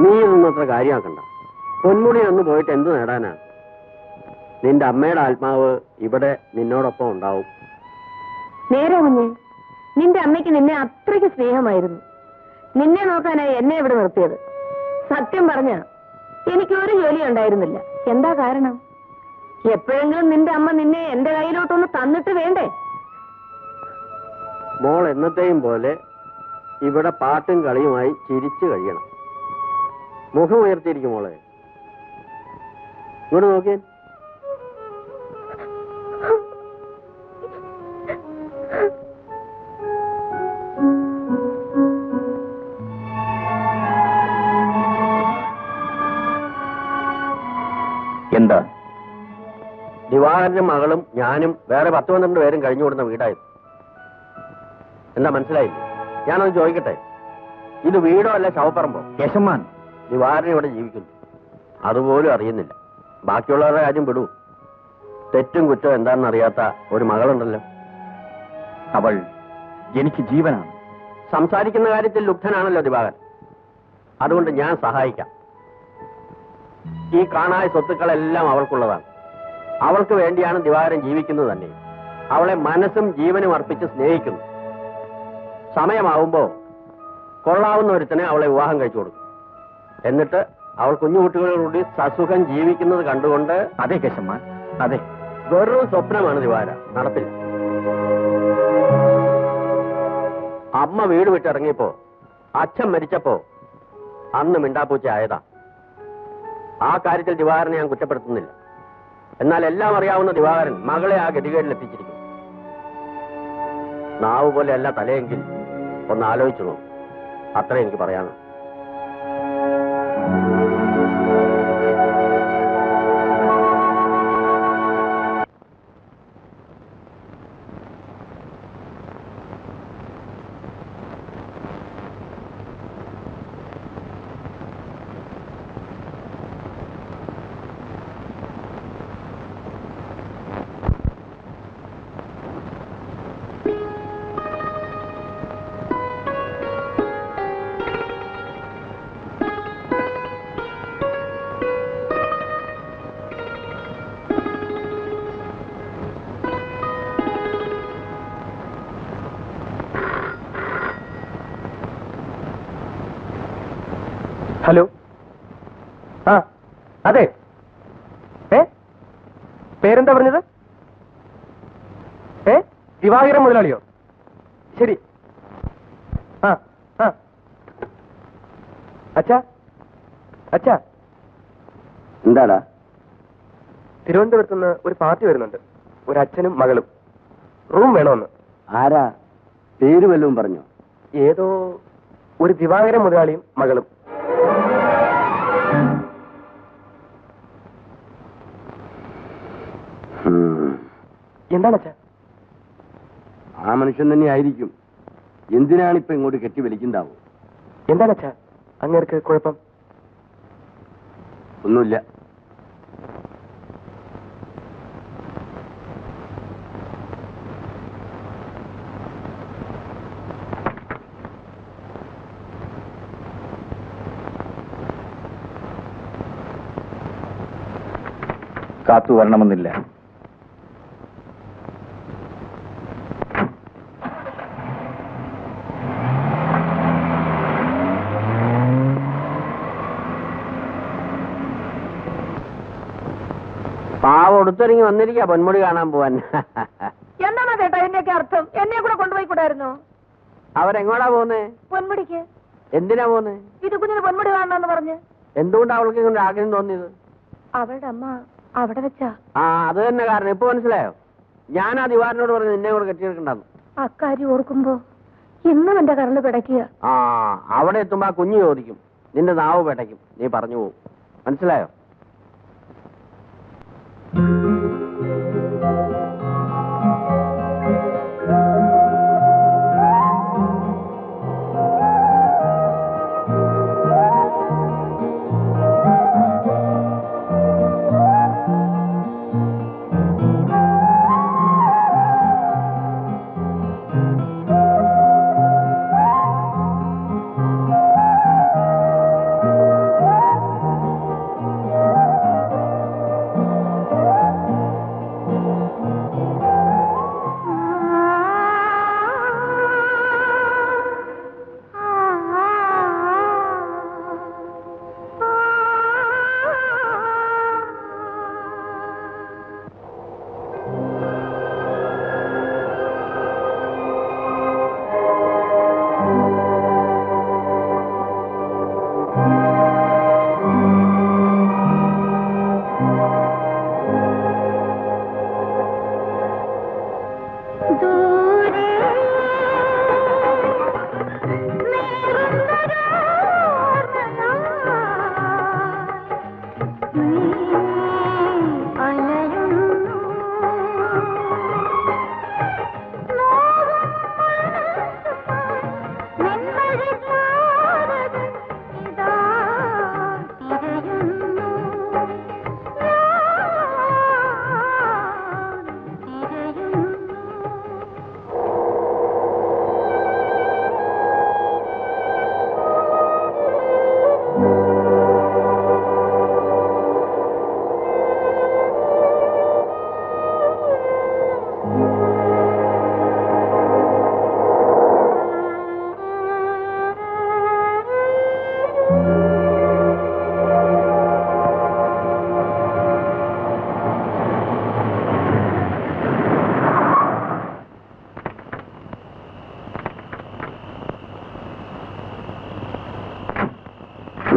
നീ ഇതൊന്നും അത്ര കാര്യമാക്കണ്ട. പൊന്മുടി ഒന്ന് പോയിട്ട് എന്ത് നേടാനാ? നിന്റെ അമ്മയുടെ ആത്മാവ് ഇവിടെ നിന്നോടൊപ്പം ഉണ്ടാവും. നേരെ കുഞ്ഞെ, നിന്റെ അമ്മയ്ക്ക് നിന്നെ അത്രയ്ക്ക് സ്നേഹമായിരുന്നു. നിന്നെ നോക്കാനായി എന്നെ ഇവിടെ നിർത്തിയത്. സത്യം പറഞ്ഞ എനിക്ക് ഒരു ജോലി ഉണ്ടായിരുന്നില്ല. എന്താ കാരണം? എപ്പോഴെങ്കിലും നിന്റെ അമ്മ നിന്നെ എന്റെ കയ്യിലോട്ടൊന്ന് തന്നിട്ട് വേണ്ടേ? മോൾ എന്നത്തെയും പോലെ ഇവിടെ പാട്ടും കളിയുമായി ചിരിച്ചു കഴിയണം. മുഖം ഉയർത്തിയിരിക്കും മോളെ. ഇങ്ങോട്ട് നോക്കിയേ. എന്താ? ദിവാകരന്റെ മകളും ഞാനും വേറെ 10-12 പേരും കഴിഞ്ഞു കൊടുക്കുന്ന വീടായിരുന്നു. എന്താ മനസ്സിലായില്ലേ? ഞാനത് ചോദിക്കട്ടെ, ഇത് വീടോ അല്ല ശവപ്പറമ്പോ? കേശവമാൻ, ദിവാകരൻ ഇവിടെ ജീവിക്കുന്നു, അതുപോലും അറിയുന്നില്ല. ബാക്കിയുള്ളവരുടെ കാര്യം വിടൂ. തെറ്റും കുറ്റവും എന്താണെന്ന് അറിയാത്ത ഒരു മകളുണ്ടല്ലോ. അവൾ എനിക്ക് ജീവനാണ്. സംസാരിക്കുന്ന കാര്യത്തിൽ ലുബ്ധനാണല്ലോ ദിവാകരൻ. അതുകൊണ്ട് ഞാൻ സഹായിക്കാം. ഈ കാണായ സ്വത്തുക്കളെല്ലാം അവൾക്കുള്ളതാണ്. അവൾക്ക് വേണ്ടിയാണ് ദിവാകരൻ ജീവിക്കുന്നത് തന്നെ. അവളെ മനസ്സും ജീവനും അർപ്പിച്ച് സ്നേഹിക്കുന്നു. സമയമാവുമ്പോ കൊള്ളാവുന്ന ഒരുത്തനെ അവളെ വിവാഹം കഴിച്ചു കൊടുക്കും. എന്നിട്ട് അവൾ കുഞ്ഞുകുട്ടികളോടുകൂടി സസുഖം ജീവിക്കുന്നത് കണ്ടുകൊണ്ട്. അതെ കേശവമാൻ, അതെ. വെറും സ്വപ്നമാണ് ദിവാര, നടപ്പില്ല. അമ്മ വീട് വിട്ടിറങ്ങിയപ്പോ, അച്ഛൻ മരിച്ചപ്പോ അന്ന് മിണ്ടാപ്പൂച്ച ആയതാ. ആ കാര്യത്തിൽ ദിവാകരനെ ഞാൻ കുറ്റപ്പെടുത്തുന്നില്ല. എന്നാൽ എല്ലാം അറിയാവുന്ന ദിവാകരൻ മകളെ ആ ഗതികേടിൽ എത്തിച്ചിരിക്കുന്നു. നാവ് പോലെ അല്ല തലയെങ്കിൽ ഒന്ന് ആലോചിച്ചു നോക്കും. അത്രേ എനിക്ക് പറയാനുള്ളൂ. ഹലോ. ആ അതെ. പേരെന്താ പറഞ്ഞത്? ദിവാകരൻ മുതലാളിയോ? ശരി. ആ ആ അച്ഛാ അച്ഛാ. എന്താടാ? തിരുവനന്തപുരത്തുനിന്ന് ഒരു പാർട്ടി വരുന്നുണ്ട്. ഒരു അച്ഛനും മകളും. റൂം വേണമെന്ന്. ആരാ? പേര് വല്ലതും പറഞ്ഞോ? ഏതോ ഒരു ദിവാകരൻ മുതലാളിയും മകളും. എന്താണ് അച്ഛാ? ആ മനുഷ്യൻ തന്നെ ആയിരിക്കും. എന്തിനാണിപ്പോ ഇങ്ങോട്ട് കെട്ടി വലിക്കുണ്ടാവും? എന്താണ് അച്ഛാ അങ്ങേർക്ക് കുഴപ്പം? ഒന്നുമില്ല. കാത്തു വരണമെന്നില്ല. പാവം എടുത്തിറങ്ങി വന്നിരിക്കാ പൊന്മുടി കാണാൻ പോവാൻ. എന്താണ് ചേട്ടാ ഇതിന്റെയൊക്കെ അർത്ഥം? എന്നെ കൂടെ കൊണ്ടുപോയി കൂടായിരുന്നോ? അവരെങ്ങോടാ പോന്നേ? പൊന്മുടിക്ക്. എന്തിനാ പോന്നേ? ഇത് കുഞ്ഞിന് പൊന്മുടി കാണണമെന്ന് പറഞ്ഞ്. എന്തുകൊണ്ടാ അവൾക്ക് ഇങ്ങനെ ആഗ്രഹം തോന്നിയത്? അവളുടെ അമ്മ അവിടെ വെച്ചാ. ആ അത് തന്നെ കാരണം. ഇപ്പൊ മനസ്സിലായോ? ഞാൻ ആ ദിവാരനോട് പറഞ്ഞു നിന്നെ കൂടെ കെട്ടിയെടുക്കണ്ടെന്ന്. അക്കാര്യം ഓർക്കുമ്പോ ഇന്നും എന്റെ കരള് പിടയ്ക്കുക. ആ അവിടെ എത്തുമ്പോ ആ കുഞ്ഞു ചോദിക്കും, നിന്റെ നാവ് പെട്ടയ്ക്കും, നീ പറഞ്ഞു പോവും. മനസ്സിലായോ?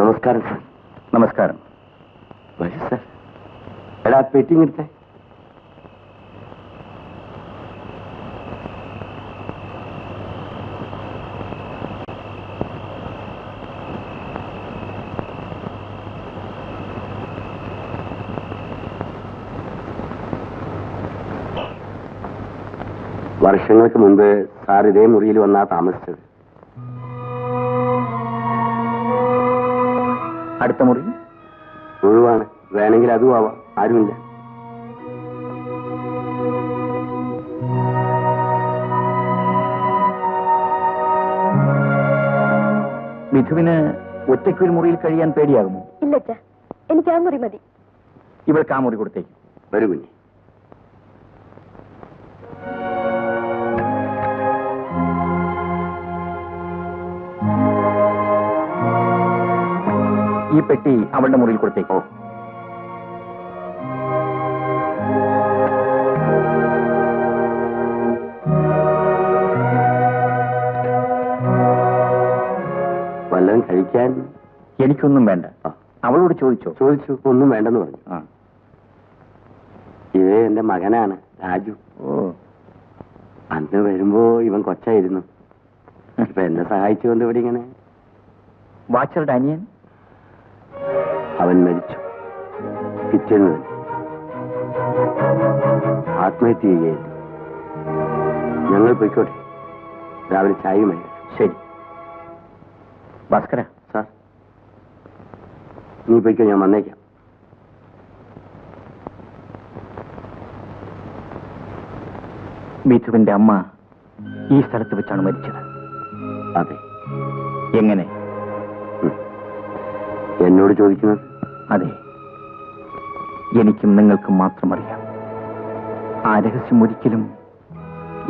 നമസ്കാരം സാർ. നമസ്കാരം. വരൂ സാർ. എടാ പെറ്റിങ് എടുത്തേ. വർഷങ്ങൾക്ക് മുമ്പ് സാർ ഇതേ മുറിയിൽ വന്നാ താമസിച്ചത്. അടുത്ത മുറി ഒഴിവാണ്. വേണമെങ്കിൽ അതും ആവാം. ആരുമില്ല. മിഥുവിന് ഒറ്റയ്ക്കൊരു മുറിയിൽ കഴിയാൻ പേടിയാകുമോ? ഇല്ലച്ചാ, എനിക്ക് ആ മുറി മതി. ഇവൾക്ക് ആ മുറി കൊടുത്തേക്കും. വരൂ കുഞ്ഞി. ഈ പെട്ടി അവളുടെ മുറിയിൽ കൊടുത്തേക്കോ. വല്ലതും കഴിക്കാൻ? എനിക്കൊന്നും വേണ്ട. അവളോട് ചോദിച്ചു. ഒന്നും വേണ്ടെന്ന് പറഞ്ഞു. ഇത് എന്റെ മകനാണ് രാജു. അന്ന് വരുമ്പോ ഇവൻ കൊച്ചായിരുന്നു. ഇപ്പൊ എന്നെ സഹായിച്ചുകൊണ്ട് ഇവിടെ ഇങ്ങനെ. വാച്ചറുടെ അനിയൻ? അവൻ മരിച്ചു പിറ്റേന്ന് തന്നെ. ആത്മഹത്യ ചെയ്യുകയായിരുന്നു. ഞങ്ങൾ പോയിക്കോട്ടെ, രാവിലെ ചായയുമായി. ശരി ഭാസ്കര. സാർ, നീ പോയിക്കോ, ഞാൻ വന്നേക്കാം. മീതുവിന്റെ അമ്മ ഈ സ്ഥലത്ത് വെച്ചാണ് മരിച്ചത്. അതെ. എങ്ങനെ? എന്നോട് ചോദിക്കുന്നത്? അതെ, എനിക്കും നിങ്ങൾക്കും മാത്രം അറിയാം. ആ രഹസ്യം ഒരിക്കലും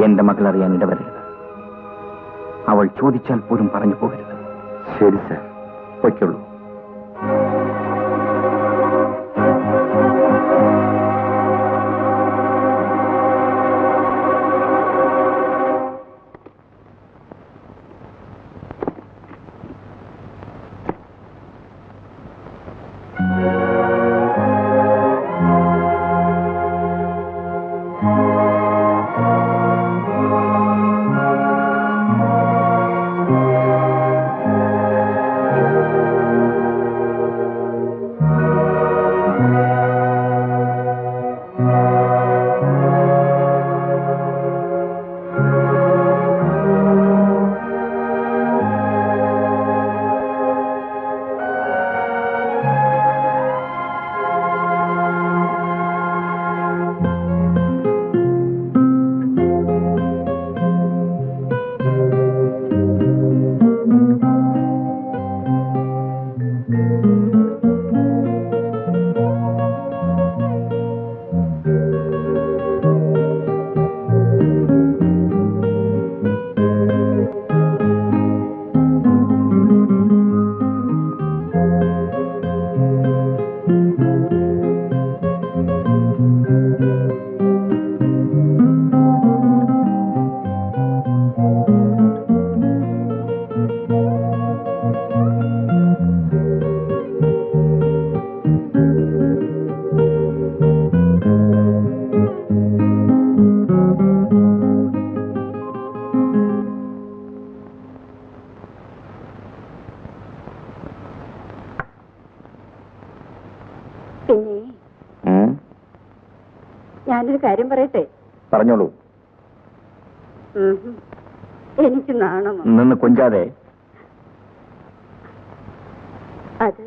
എന്റെ മകൾ അറിയാൻ ഇടവരരുത്. അവൾ ചോദിച്ചാൽ പോലും പറഞ്ഞു പോകരുത്. ശരി സാർ, പൊയ്ക്കുള്ളൂ. ഞാനൊരു കാര്യം പറയട്ടെ? പറഞ്ഞോളൂ. എനിക്ക് നാണമോ? നിന്ന് കൊഞ്ചാതെ. അത്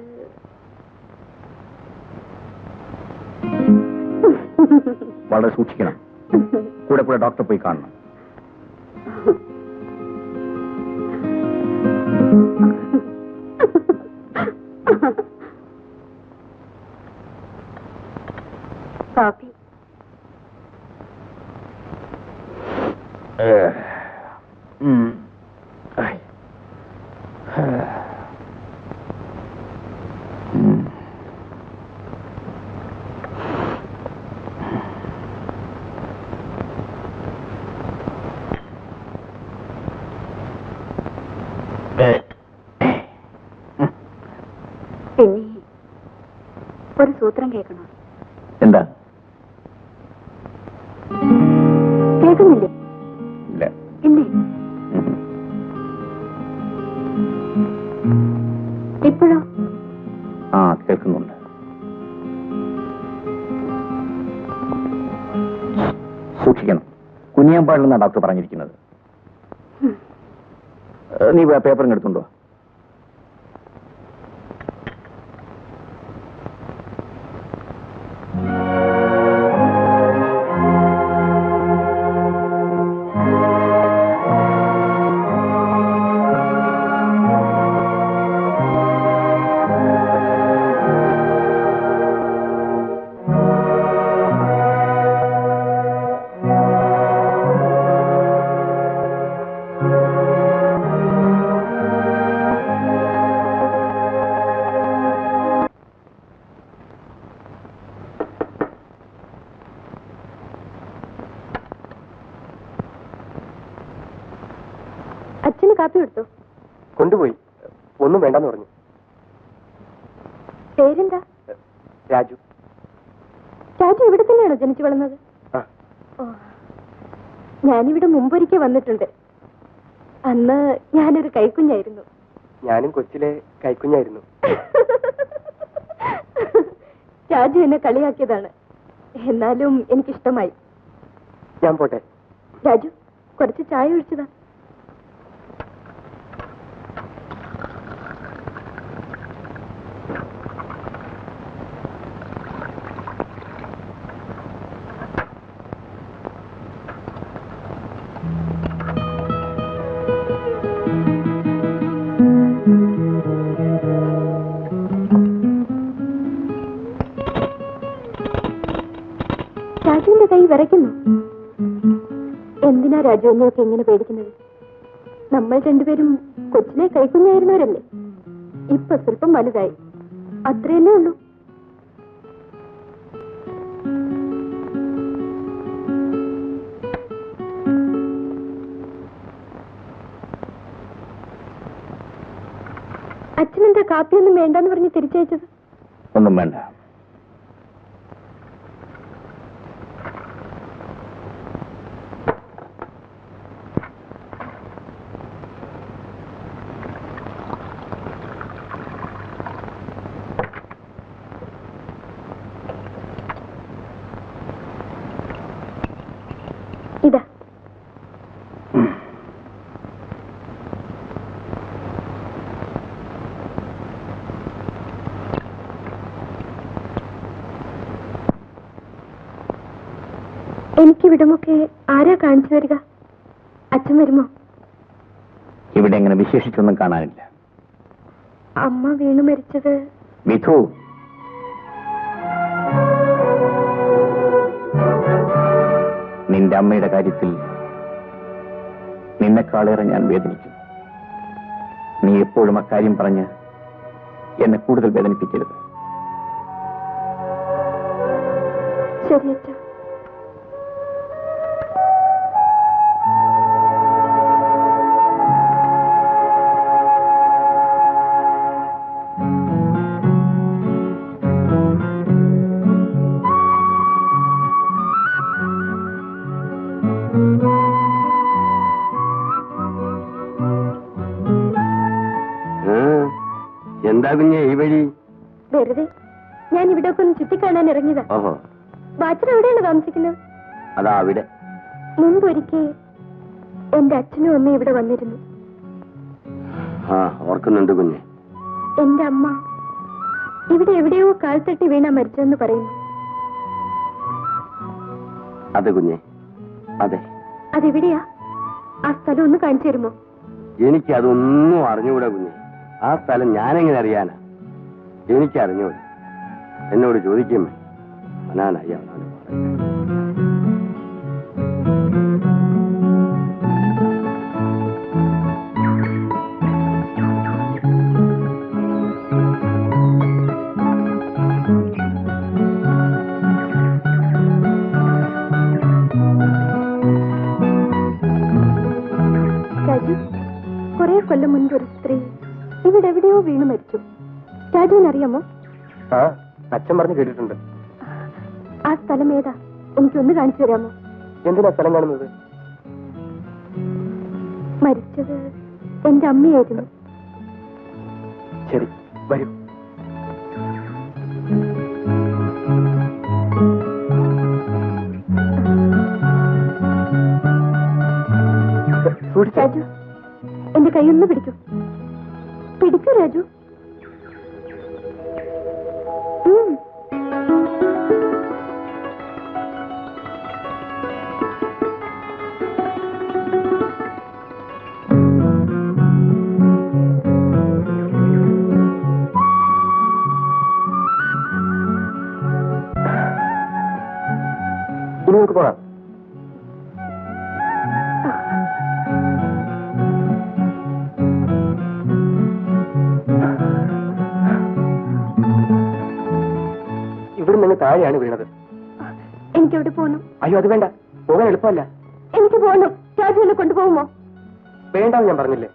വളരെ സൂക്ഷിക്കണം. കൂടെ കൂടെ ഡോക്ടറെ പോയി കാണണം. കാപ്പി. പിന്നെ ഒരു സൂത്രം കേൾക്കണം. എന്താ? കേൾക്കുന്നില്ലേ? ഇല്ല. ഇല്ലേ? ഇപ്പോഴോ? ആ, കേൾക്കുന്നുണ്ട്. സൂക്ഷിക്കണം. കുനിയാൻ പാടില്ലെന്നാണ് ഡോക്ടർ പറഞ്ഞിരിക്കുന്നത്. നീ പേപ്പറും എടുത്തുണ്ടോ? രാജുവിന് കാപ്പി കൊടുത്തു? കൊണ്ടുപോയി. ഒന്നും വേണ്ടെന്ന് പറഞ്ഞു. പേരെന്താ? രാജു. രാജു ഇവിടെ തന്നെയാണോ ജനിച്ചു വളർന്നത്? ഞാനിവിടെ മുമ്പൊരിക്കൽ വന്നിട്ടുണ്ട്. അന്ന് ഞാനൊരു കൈക്കുഞ്ഞായിരുന്നു. ഞാനും കൊച്ചിലെ കൈക്കുഞ്ഞായിരുന്നു. രാജു എന്നെ കളിയാക്കിയതാണ്. എന്നാലും എനിക്കിഷ്ടമായി. ഞാൻ പോട്ടെ. രാജു, കുറച്ച് ചായ ഒഴിച്ചതാ. രാജുവിന്റെ കൈ വിറയ്ക്കുന്നു. എന്തിനാ രാജു എന്നെയൊക്കെ എങ്ങനെ പേടിക്കുന്നത്? നമ്മൾ രണ്ടുപേരും കൊച്ചിലെ കൈക്കുഞ്ഞായിരുന്നവരല്ലേ. ഇപ്പൊ സ്വല്പം വലുതായി, അത്രയല്ലേ ഉള്ളൂ. അച്ഛനെന്താ കാപ്പിയൊന്നും വേണ്ടെന്ന് പറഞ്ഞ് തിരിച്ചയച്ചത്? ഒന്നും വേണ്ട. ഇതാ. എനിക്കിവിടമൊക്കെ ആരാ കാണിച്ചു തരിക? അച്ഛൻ വരുമോ? ഇവിടെ എങ്ങനെ വിശേഷിച്ചൊന്നും കാണാനില്ല. അമ്മ വീണു മരിച്ചത്? മിഥു, നിന്റെ അമ്മയുടെ കാര്യത്തിൽ നിന്നെക്കാളേറെ ഞാൻ വേദനിക്കുന്നു. നീ എപ്പോഴും അക്കാര്യം പറഞ്ഞ് എന്നെ കൂടുതൽ വേദനിപ്പിക്കരുത്. ശരി അച്ഛ. എന്താ കുഞ്ഞെ ഈ വഴി? വെറുതെ ഞാൻ ഇവിടെ ഒക്കെ ഒന്ന് ചുറ്റിക്കാണാൻ ഇറങ്ങിയതാ. ഓഹോ, ബാച്ചൻ എവിടെയാണ് താമസിക്കുന്നത്? അതാ അവിടെ. മുമ്പൊരിക്കൽ എന്റെ അച്ഛനും അമ്മയും ഇവിടെ വന്നിരുന്നു. ആ, ഓർക്കുന്നുണ്ട് കുഞ്ഞെ. എന്റെ അമ്മ ഇവിടെ എവിടെയോ കാൽ തട്ടി വീണാ മരിച്ചെന്ന് പറയുന്നു. അതെ കുഞ്ഞെ, അതെ. അതെവിടെയാ? ആ സ്ഥലം ഒന്ന് കാണിച്ചു തരുമോ? എനിക്കതൊന്നും അറിഞ്ഞുകൂടാ കുഞ്ഞെ. ആ സ്ഥലം ഞാനെങ്ങനെ അറിയാനാ? എനിക്കറിഞ്ഞൂടാ. എന്നോട് ചോദിക്കുമേ. അവനാനായി അവനാണ് രാജു, കുറെ കൊല്ലം മുൻപ് ഒരു സ്ത്രീ ഇവിടെ എവിടെയോ വീണു മരിച്ചു. രാജുവിനറിയാമോ? ആ, അച്ഛൻ പറഞ്ഞു കേട്ടിട്ടുണ്ട്. ആ സ്ഥലം ഏതാ? എനിക്കൊന്ന് കാണിച്ചു തരാമോ? എന്തിനാ സ്ഥലം കാണുന്നത്? മരിച്ചത് എന്റെ അമ്മയായിരുന്നു. ശരി, വരൂ. രാജു, എന്റെ കൈയൊന്ന് പിടിക്കൂ. പിടിക്കൂ രാജു. ഇനി നമുക്ക് പോകാം. ഇവിടെ നിന്ന് താഴെയാണ് വീണത്. എനിക്ക് എവിടെ പോകണം? അയ്യോ, അത് വേണ്ട. പോകാൻ എളുപ്പമല്ല. എനിക്ക് പോകണം. രാജു എന്നെ കൊണ്ടുപോകുമോ? വേണ്ടാന്ന് ഞാൻ പറഞ്ഞില്ലേ.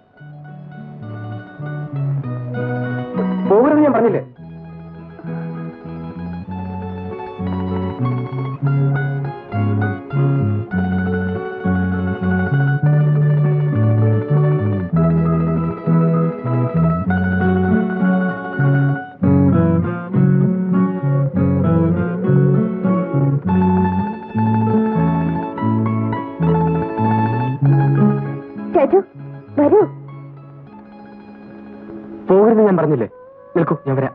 ഞാൻ പറഞ്ഞില്ലേ? വരൂ. പോകരുത് ഞാൻ പറഞ്ഞില്ലേ. നിൽക്കൂ, ഞാൻ വരാം.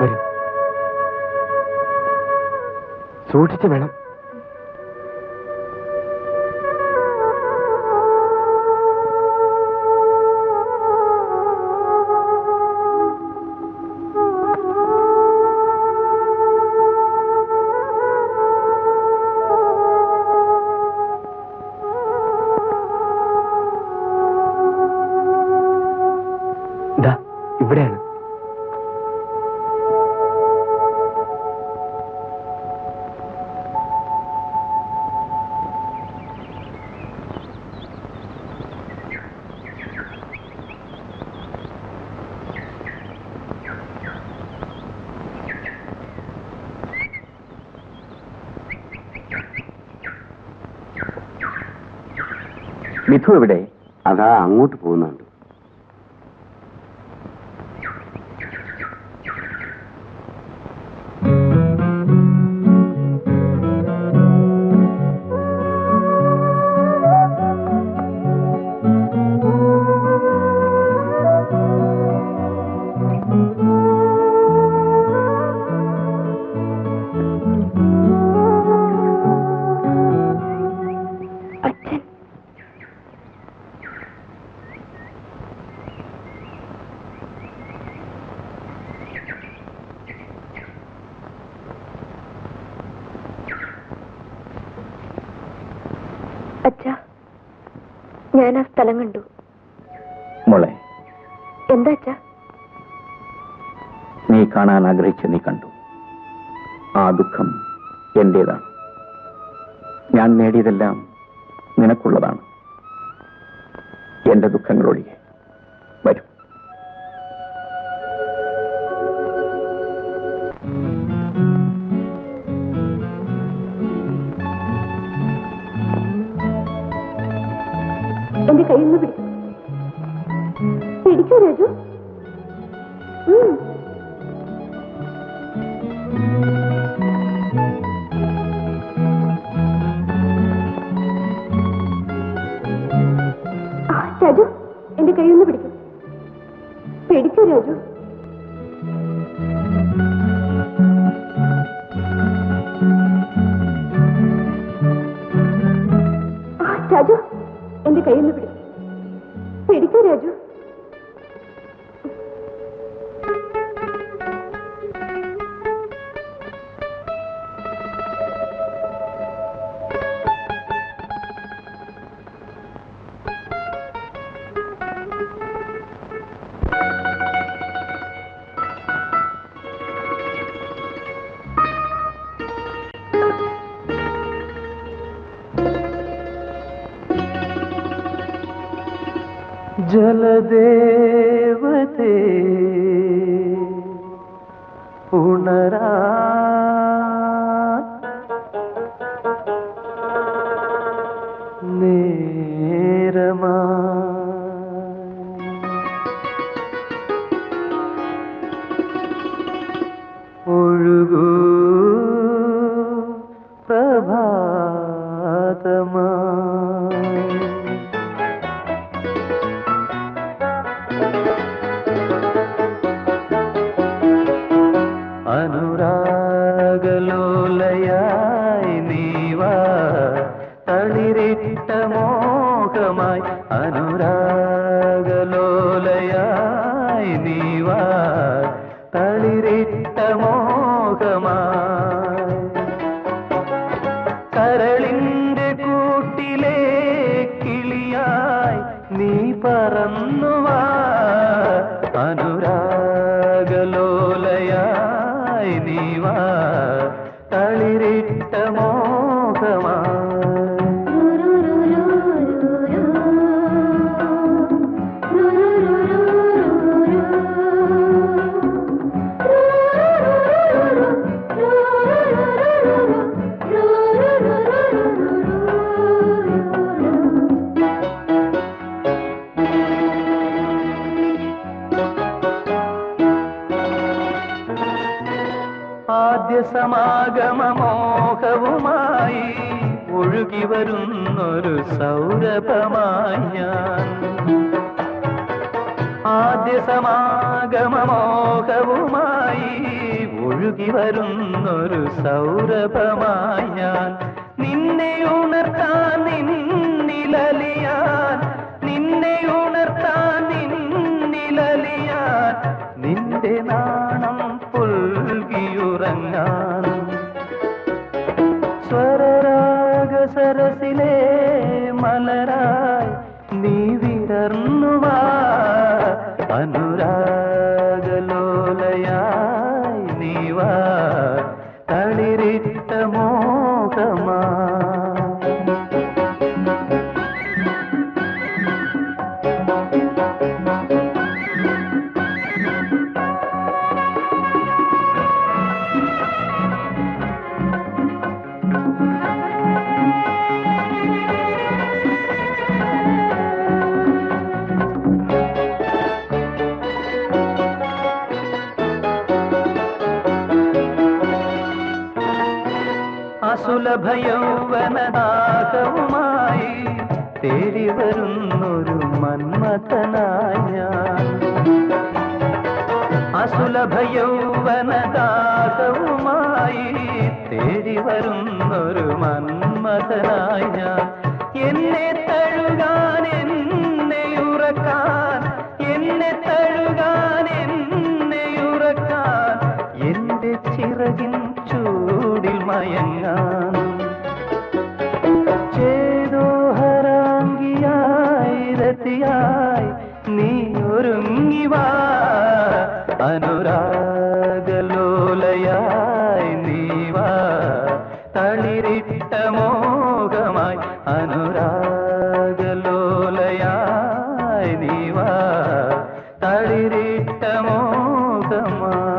വരൂ. സൂക്ഷിച്ച് വേണം. ഇതാ ഇവിടെയാണ്. മിഥു എവിടെ? അതാ അങ്ങോട്ട് പോകുന്നുണ്ട്. അച്ഛാ, ഞാൻ ആ സ്ഥലം കണ്ടു. മോളെ, എന്താ അച്ഛാ? നീ കാണാൻ ആഗ്രഹിച്ച് നീ കണ്ടു. ആ ദുഃഖം എന്റേതാണ്. ഞാൻ നേടിയതെല്ലാം നിനക്കുള്ളതാണ്. എന്റെ ദുഃഖങ്ങളൊഴികെ. വരൂ. എന്റെ കയ്യിൽ നിന്ന് പിടിക്കൂ രാജു. രാജു, എന്റെ കയ്യിൽ നിന്ന് പിടിക്കൂ രാജു. രാജു, എന്റെ കയ്യിൽ നിന്ന് പിടിക്കൂ രാജു. ജലദേവതേ ഉണരാ നേരമാ ഒഴുകൂ പ്രഭാതമാ അനുരാഗലോലയായി നീവാ തളിരിട്ട മോഹമായി അനുരാഗലോലയായി നീവാ തളിരിട്ട മോഹമായി കരളിൻ തളിരിട്ട മോഹമാ സമാഗമമോഹവുമായി ഒഴുകി വരുന്നൊരു സൗരഭമായി ഞാൻ ആദ്യ സമാഗമമോഹവുമായി ഒഴുകി വരുന്നൊരു സൗരഭമായി ഞാൻ നിന്നെ ഉണർത്താൻ നിന്നിലലിയാൻ നിന്നെ ഉണർത്താൻ നിന്നിലലിയാൻ നിന്റെ നാണം പുൽകിയുറങ്ങാൻ സ്വരരാഗ സരസിലെ മലരായി നീ വിടർന്നുവാ അനുരാഗലോലയായി നീവാ തളിരിട്ട മോഹമാ സുലഭയൗവനദാഹവുമായി തേടി വരുന്നൊരു മന്മഥനായി ഞാൻ അസുലഭയൗവനദാഹവുമായി തേടി വരുന്നൊരു മന്മഥനായി ഞാൻ എന്നെ തഴുകാൻ എന്നെ ഉറക്കാൻ എന്നെ തഴുകാൻ എന്നെ ഉറക്കാൻ എന്റെ ചിറകിൻ ചൂടിൽ മയങ്ങാൻ ചേതോഹരാംഗിയായി രതിയായി നീ ഒരുങ്ങിവാ അനുരാഗലോലയായി നീവാ തളിരിട്ട മോഹമായി അനുരാഗലോലയായി നീവാ തളിരിട്ട മോഹമായി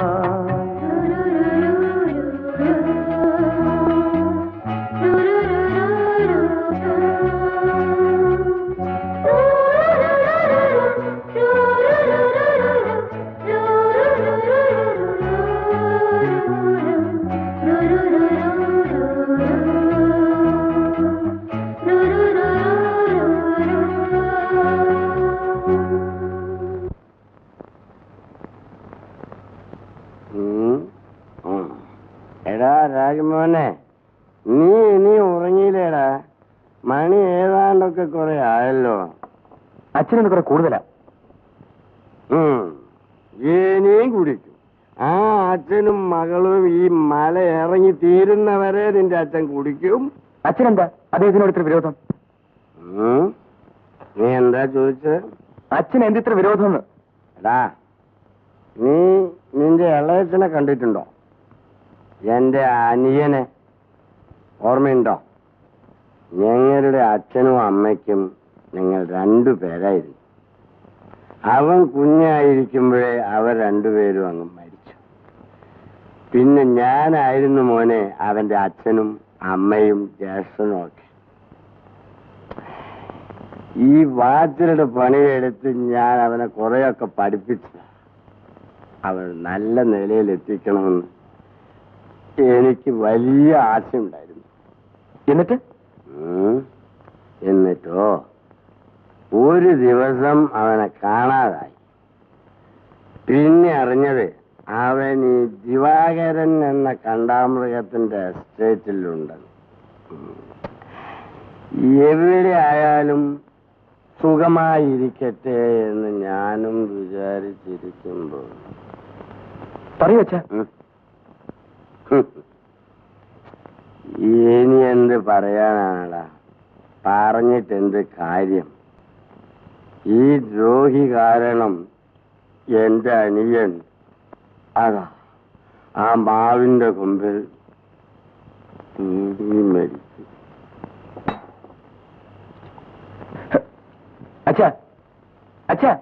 രാജമോനെ നീ ഉറങ്ങിയില്ലേടാ മണി ഏതാണ്ടൊക്കെ കുറെ ആയല്ലോ അച്ഛനൊന്ന് കുറെ കൂടുതലാ ഇനിയും കുടിക്കും ആ അച്ഛനും മകളും ഈ മല ഇറങ്ങി തീരുന്നവരെ നിന്റെ അച്ഛൻ കുടിക്കും അച്ഛനെന്താ അദ്ദേഹത്തിനോട് ഇത്ര വിരോധം നീ എന്താ ചോദിച്ചത് അച്ഛൻ എന്തിത്ര വിരോധം എടാ നീ നിന്റെ ഇളയച്ചനെ കണ്ടിട്ടുണ്ടോ എന്റെ അനിയനെ ഓർമ്മയുണ്ടോ ഞങ്ങളുടെ അച്ഛനും അമ്മയ്ക്കും ഞങ്ങൾ രണ്ടുപേരായിരുന്നു അവൻ കുഞ്ഞായിരിക്കുമ്പോഴേ അവർ രണ്ടുപേരും അങ്ങ് മരിച്ചു പിന്നെ ഞാനായിരുന്നു മോനെ അവന്റെ അച്ഛനും അമ്മയും ജ്യേഷ്ഠനും ഒക്കെ ഈ വാച്ചിലുടെ പണിയെടുത്ത് ഞാൻ അവനെ കുറെയൊക്കെ പഠിപ്പിച്ചു അവൻ നല്ല നിലയിൽ എത്തിക്കണമെന്ന് എനിക്ക് വലിയ ആശയുണ്ടായിരുന്നു എന്നിട്ടോ ഒരു ദിവസം അവനെ കാണാതായി പിന്നെ അറിഞ്ഞത് അവൻ ഈ ദിവാകരൻ എന്ന കണ്ടാമൃഗത്തിന്റെ എസ്റ്റേറ്റിലുണ്ടെന്ന് എവിടെ ആയാലും സുഖമായിരിക്കട്ടെ എന്ന് ഞാനും വിചാരിച്ചിരിക്കുമ്പോൾ പറയൂച്ച ഇനി എന്ത് പറയാനാണടാ പറഞ്ഞിട്ട് എന്ത് കാര്യം ഈ ദ്രോഹി കാരണം എന്റെ അനിയൻ അതാ ആ മാവിന്റെ കൊമ്പിൽ മരിച്ചു. അച്ഛാ അച്ഛാ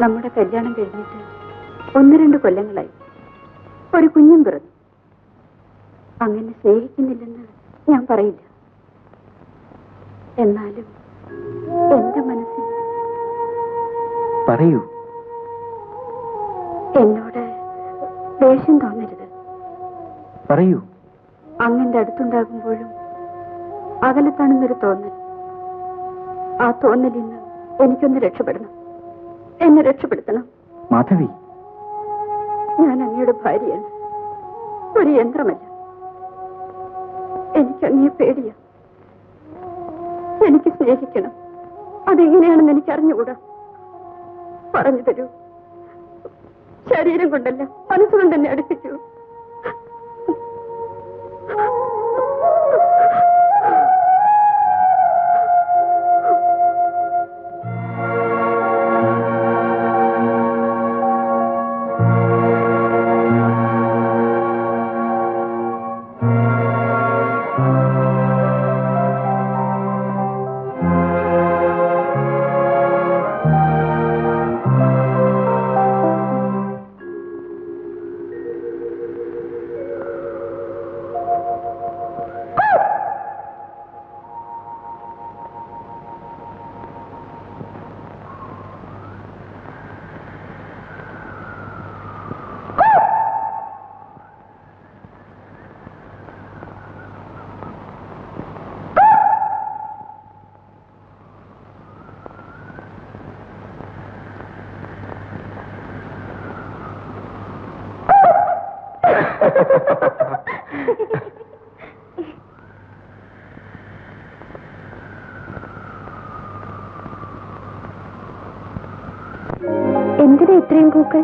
നമ്മുടെ കല്യാണം കഴിഞ്ഞിട്ട് 1-2 കൊല്ലങ്ങളായി. ഒരു കുഞ്ഞും പിറന്നു. അങ്ങനെ സ്നേഹിക്കുന്നില്ലെന്ന് ഞാൻ പറയില്ല. എന്നാലും എന്റെ മനസ്സിൽ പറയൂ. എന്നോട് ദേഷ്യം തോന്നരുത്. പറയൂ. അങ്ങന്റെ അടുത്തുണ്ടാകുമ്പോഴും അകലത്താണെന്നൊരു തോന്നൽ. ആ തോന്നലിൽ നിന്ന് എനിക്കൊന്ന് രക്ഷപ്പെടണം. എന്നെ രക്ഷപ്പെടുത്തണം. മാധവി, ഞാൻ അങ്ങയുടെ ഭാര്യയാണ്, ഒരു യന്ത്രമല്ല. എനിക്ക് അങ്ങയെ പേടിയാ. എനിക്ക് സ്നേഹിക്കണം. അതെങ്ങനെയാണെന്ന് എനിക്ക് അറിഞ്ഞുകൂടാ. പറഞ്ഞു തരൂ. ശരീരം കൊണ്ടല്ല, മനസ്സുകൊണ്ട് തന്നെ അടുപ്പിക്കൂ. എന്തിനാ ഇത്രയും പൂക്കൾ?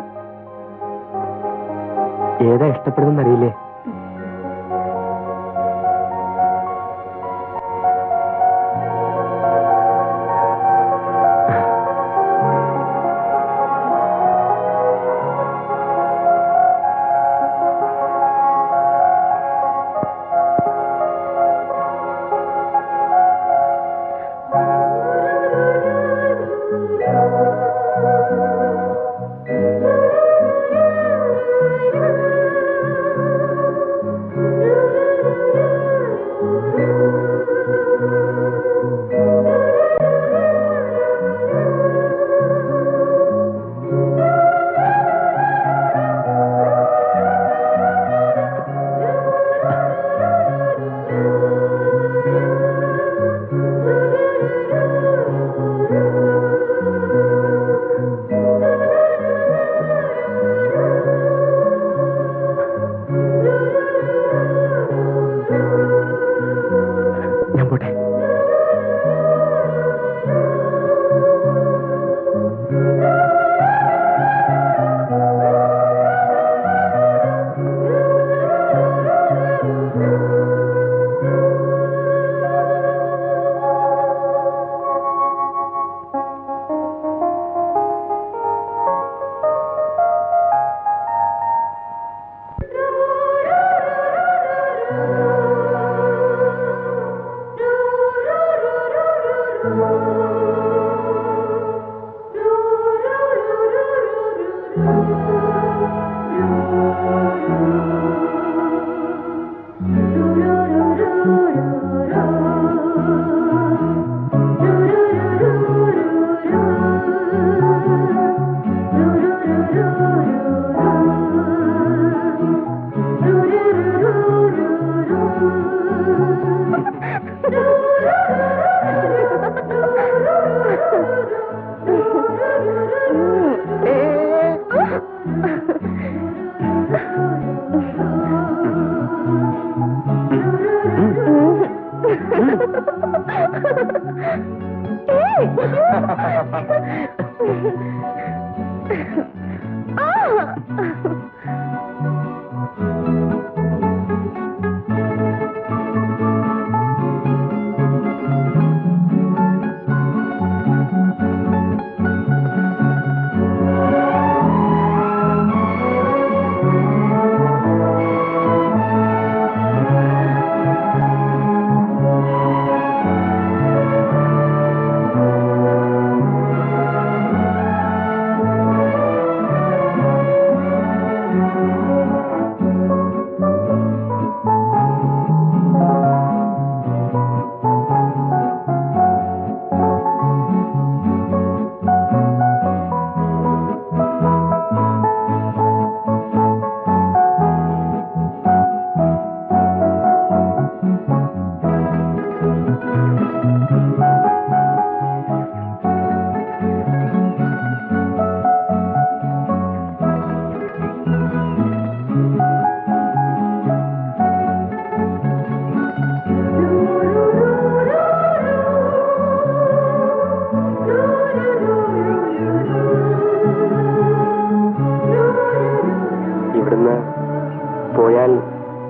ഏതാ ഇഷ്ടപ്പെടുന്നറിയില്ലേ?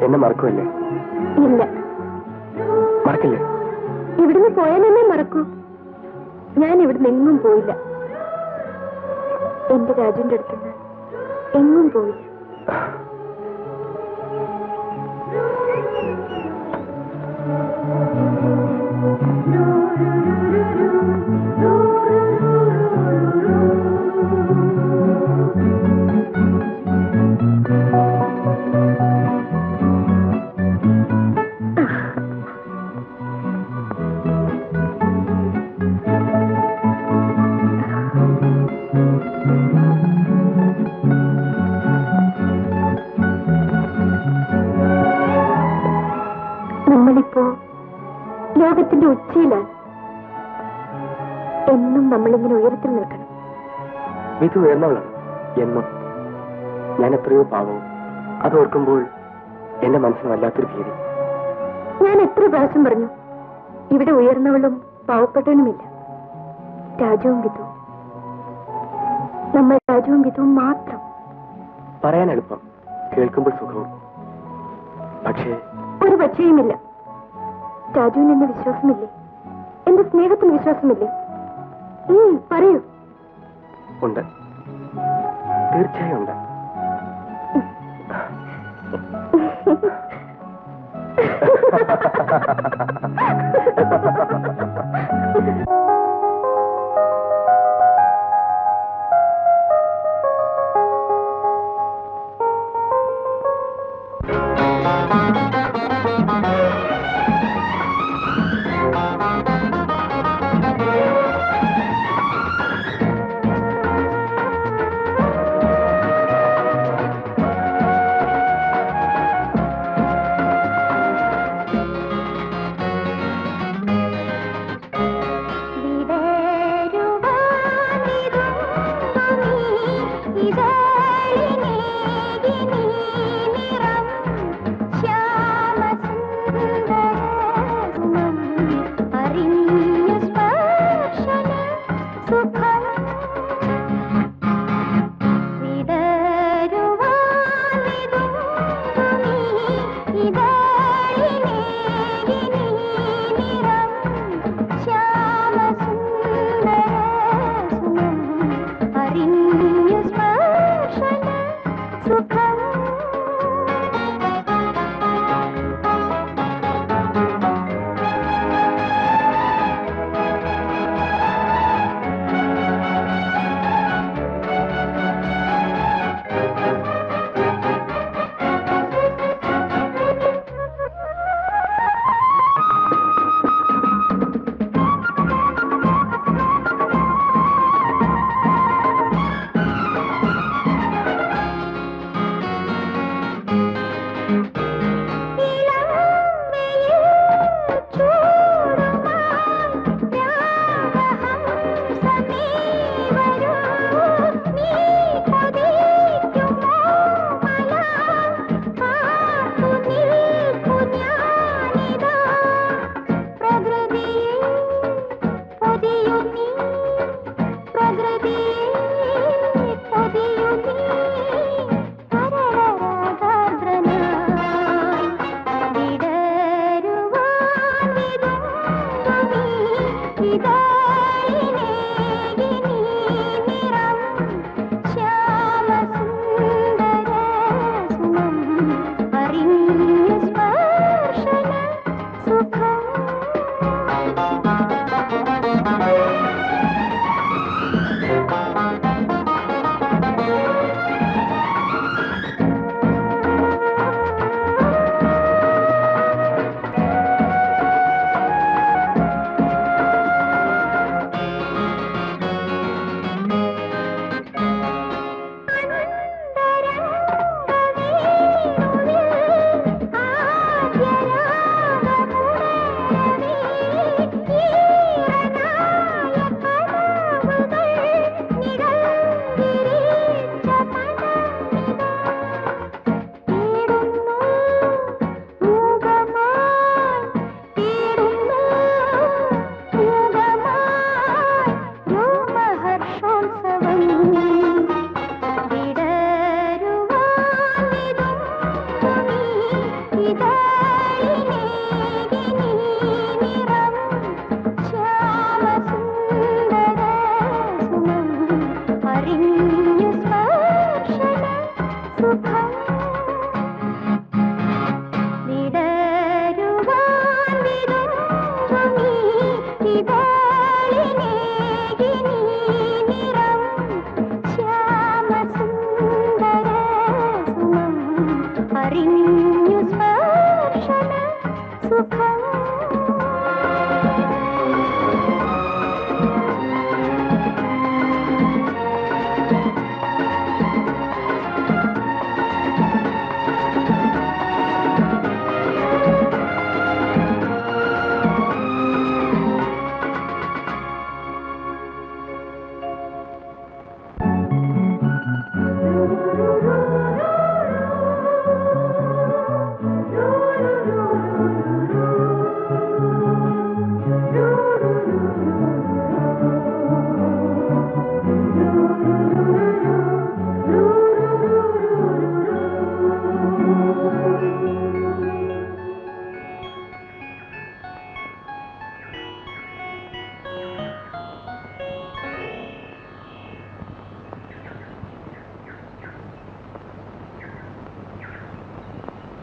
എന്നെ മറക്കുമല്ലേ? ഇല്ല, മറക്കില്ലേ? ഇവിടുന്ന് പോയാലെന്നെ മറക്കൂ. ഞാൻ ഇവിടുന്ന് എങ്ങും പോയില്ല. എന്റെ രാജുവിന്റെ അടുത്തുനിന്ന് എങ്ങും പോയില്ല. നമ്മളിപ്പോ ലോകത്തിന്റെ ഉച്ചയിലാണ്. എന്നും നമ്മളിങ്ങനെ ഉയരത്തിൽ നിൽക്കണം. ഇത് ഉയർന്നവളാണ് എന്നും. ഞാൻ എത്രയോ പാവവും. അത് ഓർക്കുമ്പോൾ എന്റെ മനസ്സിന് വല്ലാത്തൊരു ഭീതി. ഞാൻ എത്ര പ്രാവശ്യം പറഞ്ഞു, ഇവിടെ ഉയർന്നവളും പാവപ്പെട്ടവനുമില്ല. രാജുവും വിധുവും, നമ്മൾ രാജുവും വിധുവും മാത്രം. പറയാൻ എളുപ്പം, കേൾക്കുമ്പോൾ സുഖവും. പക്ഷേ ഒരു പക്ഷേയുമില്ല. രാജുവിന് എന്നെ വിശ്വാസമില്ലേ? എന്റെ സ്നേഹത്തിന് വിശ്വാസമില്ലേ? പറയൂ. ഉണ്ട്, തീർച്ചയായും ഉണ്ട്.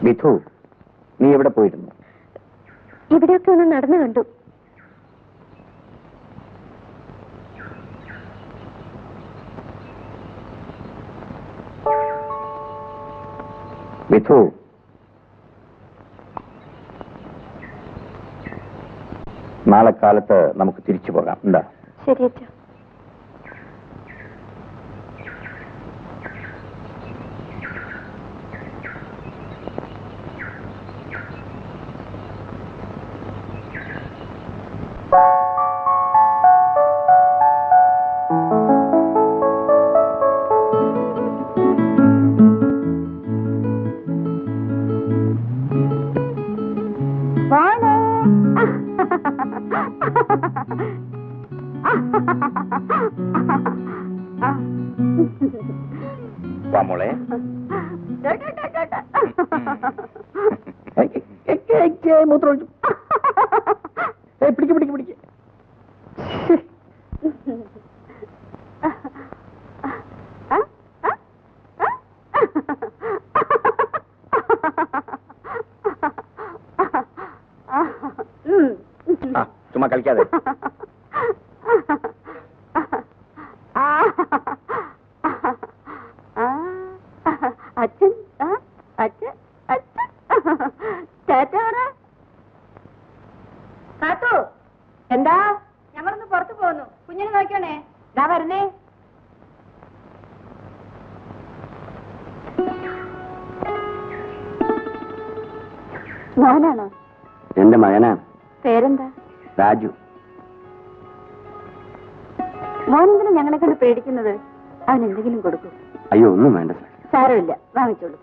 വിധു, നീ എവിടെ പോയിരുന്നു? ഇവിടെയൊക്കെ ഒന്ന് നടന്നു കണ്ടു. വിധു, നാളെ കാലത്ത് നമുക്ക് തിരിച്ചു പോകാം. എന്താ? ശരി അച്ഛാ. മോളെ, മൂത്രമൊഴിച്ചു. പിടിക്ക് പിടിക്ക് പിടിക്ക്. ചുമ്മാ കളിക്കാതെ. അച്ഛൻ അച്ഛൻ അച്ഛൻ കാത്തു, എന്താ? ഞങ്ങളൊന്ന് പുറത്തു പോകുന്നു. കുഞ്ഞിനെ നോക്കണേ. ദാ വരുന്നേ. മോനാണോ? എന്റെ മകനാണ്. പേരെന്താ? രാജു. മോനെന്തിനും ഞങ്ങളെ കൊണ്ട് പേടിക്കുന്നത്? അവൻ എന്തെങ്കിലും കൊടുക്കും. അയ്യോ, ഒന്നും വേണ്ട സാർ. സാരമില്ല, വാങ്ങിച്ചോളൂ.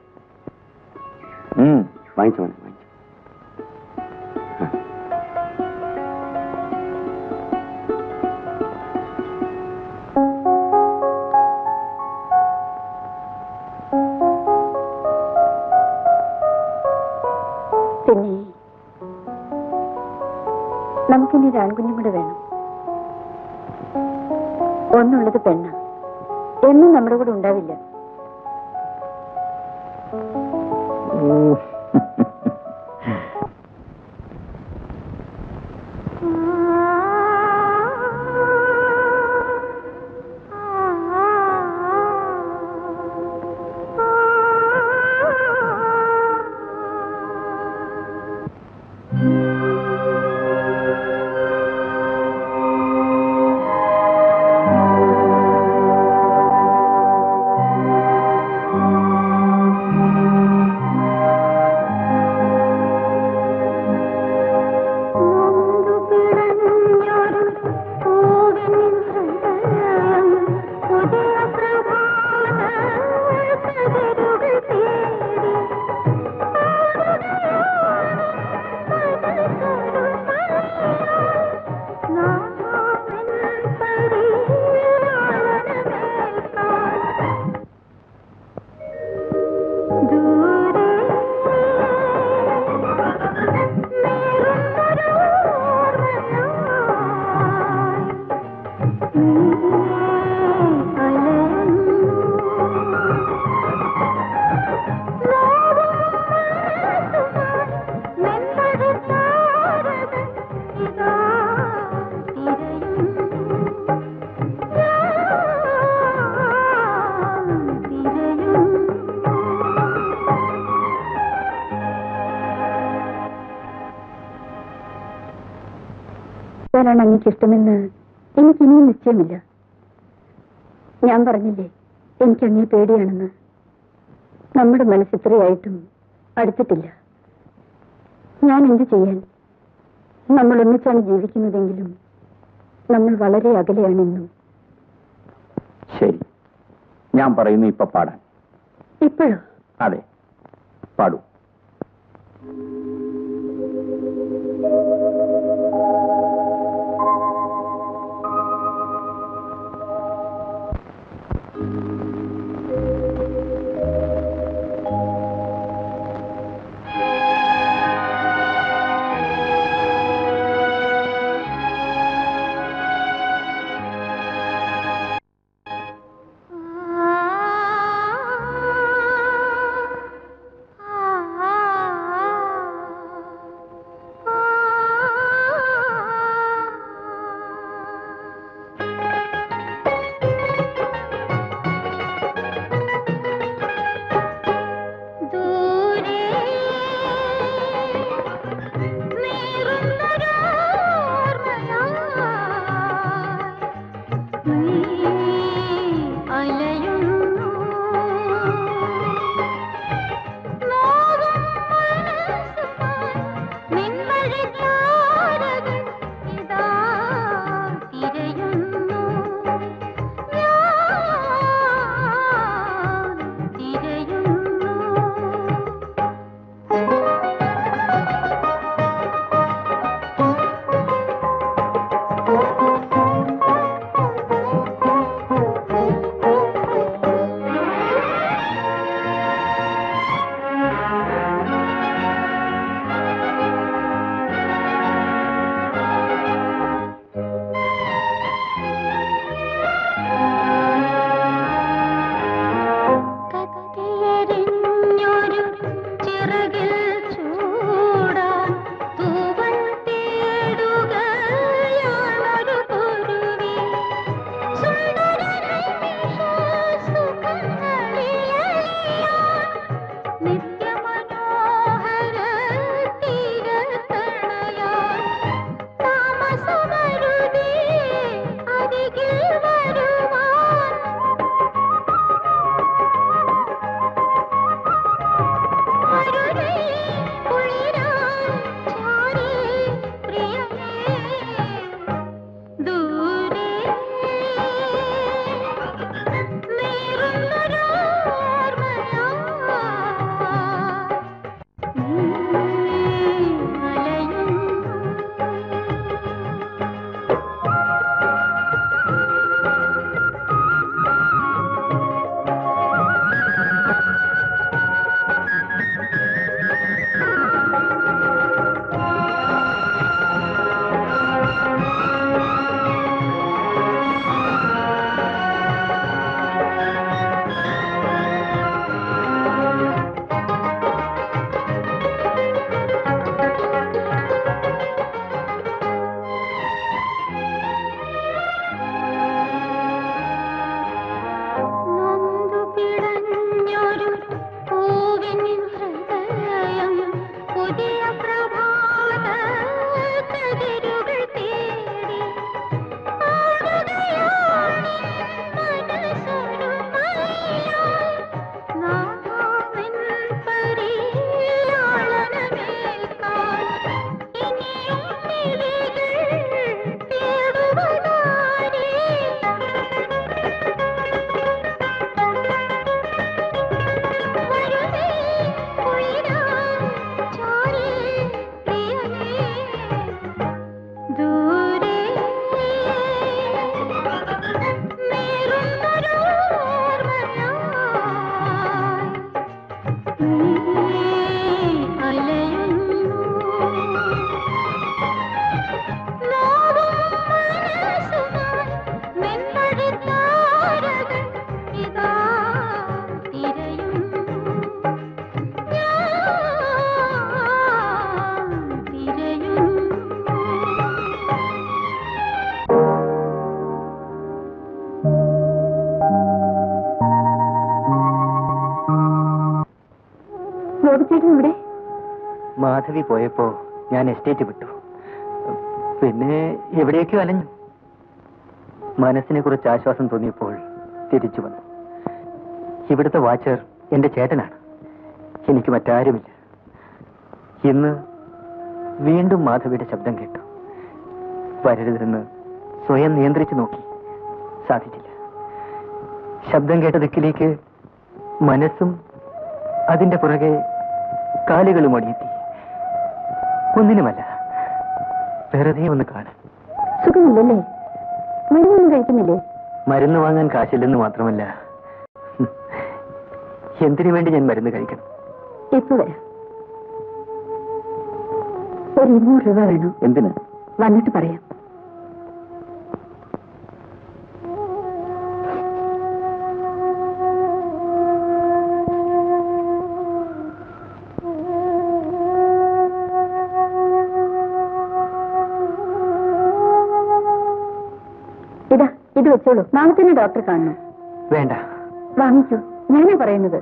വാങ്ങിച്ചോ വാങ്ങിച്ചോ. പിന്നെ നമുക്കിനി ഒരു ആൺകുഞ്ഞും കൂടെ വേണം. ഒന്നുള്ളത് പെണ്ണ. എന്നും നമ്മുടെ കൂടെ ഉണ്ടാവില്ല. ാണ് അങ്ങേക്കിഷ്ടമെന്ന് എനിക്കിനിയും നിശ്ചയമില്ല. ഞാൻ പറഞ്ഞില്ലേ എനിക്കങ്ങേ പേടിയാണെന്ന്. നമ്മുടെ മനസ്സിത്രയായിട്ടും അടുത്തിട്ടില്ല. ഞാൻ എന്തു ചെയ്യാൻ? നമ്മൾ ഒന്നിച്ചാണ് ജീവിക്കുന്നതെങ്കിലും നമ്മൾ വളരെ അകലെയാണെന്നും. ശരി, ഞാൻ പറയുന്നു ഇപ്പൊ പാടാൻ. ഇപ്പോഴോ? അതെ, പാടൂ. മാധവി പോയപ്പോ ഞാൻ എസ്റ്റേറ്റ് വിട്ടു. പിന്നെ എവിടെയൊക്കെ അലഞ്ഞു. മനസ്സിനെ കുറിച്ച് ആശ്വാസം തോന്നിയപ്പോൾ തിരിച്ചു വന്നു. ഇവിടുത്തെ വാച്ചർ എന്റെ ചേട്ടനാണ്. എനിക്ക് മറ്റാരുമില്ല. ഇന്ന് വീണ്ടും മാധവിയുടെ ശബ്ദം കേട്ടു. വരരുതെന്ന് സ്വയം നിയന്ത്രിച്ചു നോക്കി, സാധിച്ചില്ല. ശബ്ദം കേട്ട ദിക്കിലേക്ക് മനസ്സും അതിന്റെ പുറകെ കാലുകളും ഓടിയെത്തി. ഒന്നിനുമല്ല, വെറുതെ ഒന്ന് കാണാൻ. സുഖമില്ലല്ലേ? മരുന്നൊന്നും കഴിക്കുന്നില്ലേ? മരുന്ന് വാങ്ങാൻ കാശില്ലെന്ന് മാത്രമല്ല, എന്തിനു വേണ്ടി ഞാൻ മരുന്ന് കഴിക്കണം? ഇപ്പൊ വരാം. ഒരു 200 രൂപ വേണം. എന്തിന്? വന്നിട്ട് പറയാം. ഇതാ, ഇത് വെച്ചോളൂ. നാളെ തന്നെ ഡോക്ടറെ കാണണം. വേണ്ട. വാങ്ങിക്കൂ, ഞാനാ പറയുന്നത്.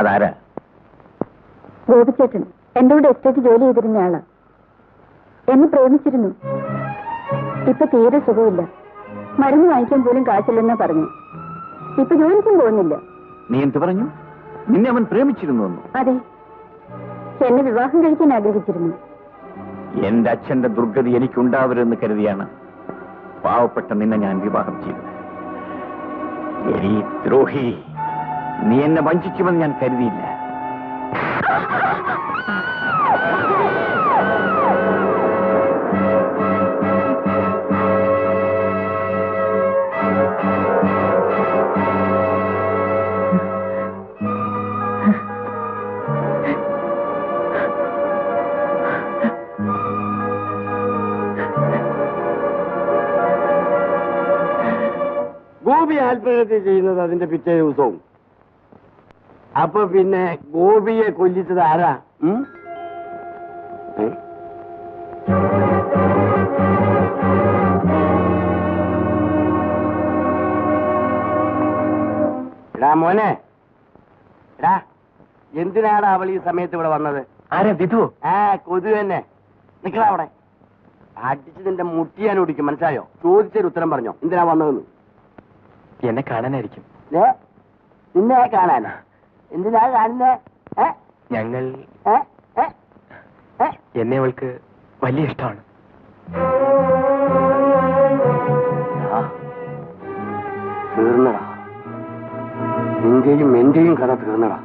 അതാരാ? ഗോപിച്ചേട്ടൻ എന്റെ കൂടെ എസ്റ്റേറ്റ് ജോലി ചെയ്തിരുന്ന ആളാ. എന്നെ പ്രേമിച്ചിരുന്നു. ഇപ്പൊ തീരെ സുഖമില്ല. മരുന്ന് വാങ്ങിക്കാൻ പോലും കാശില്ലെന്നാ പറഞ്ഞു. ഇപ്പൊ ജോലിക്കും പോകുന്നില്ല. നീ എന്ത് പറഞ്ഞു? നിന്നെ അവൻ പ്രേമിച്ചിരുന്നു? അതെ, എന്നെ വിവാഹം കഴിക്കാൻ ആഗ്രഹിച്ചിരുന്നു. എന്റെ അച്ഛന്റെ ദുർഗതി എനിക്കുണ്ടാവരുതെന്ന് കരുതിയാണ് പാവപ്പെട്ട നിന്നെ ഞാൻ വിവാഹം ചെയ്തത്. എടീ ദ്രോഹി, നീ എന്നെ വഞ്ചിക്കുമെന്ന് ഞാൻ കരുതിയില്ല. ഗോപി ആത്മഹത്യ ചെയ്യുന്നത് അതിന്റെ പിറ്റേ ദിവസവും. അപ്പൊ പിന്നെ ഗോപിയെ കൊല്ലിച്ചത് ആരാ? എടാ മോനെ, എടാ എന്തിനാണ് അവൾ ഈ സമയത്ത് ഇവിടെ വന്നത്? ആരാ? വിധു? കൊതു തന്നെ. നിക്കടാ അവിടെ. അടിച്ച് നിന്റെ മുട്ടിയാൻ ഓടിക്കും, മനസ്സിലായോ? ചോദിച്ചൊരു ഉത്തരം പറഞ്ഞോ, എന്തിനാ വന്നതെന്ന്. എന്നെ കാണാനായിരിക്കും. നിന്നെ കാണാനാ? എന്തിനാ കാണുന്നേ? ഞങ്ങൾ എന്നെ അവൾക്ക് വലിയ ഇഷ്ടമാണ്. തീർന്നടാ, നിന്റെയും എന്റെയും കഥ തീർന്നടാ.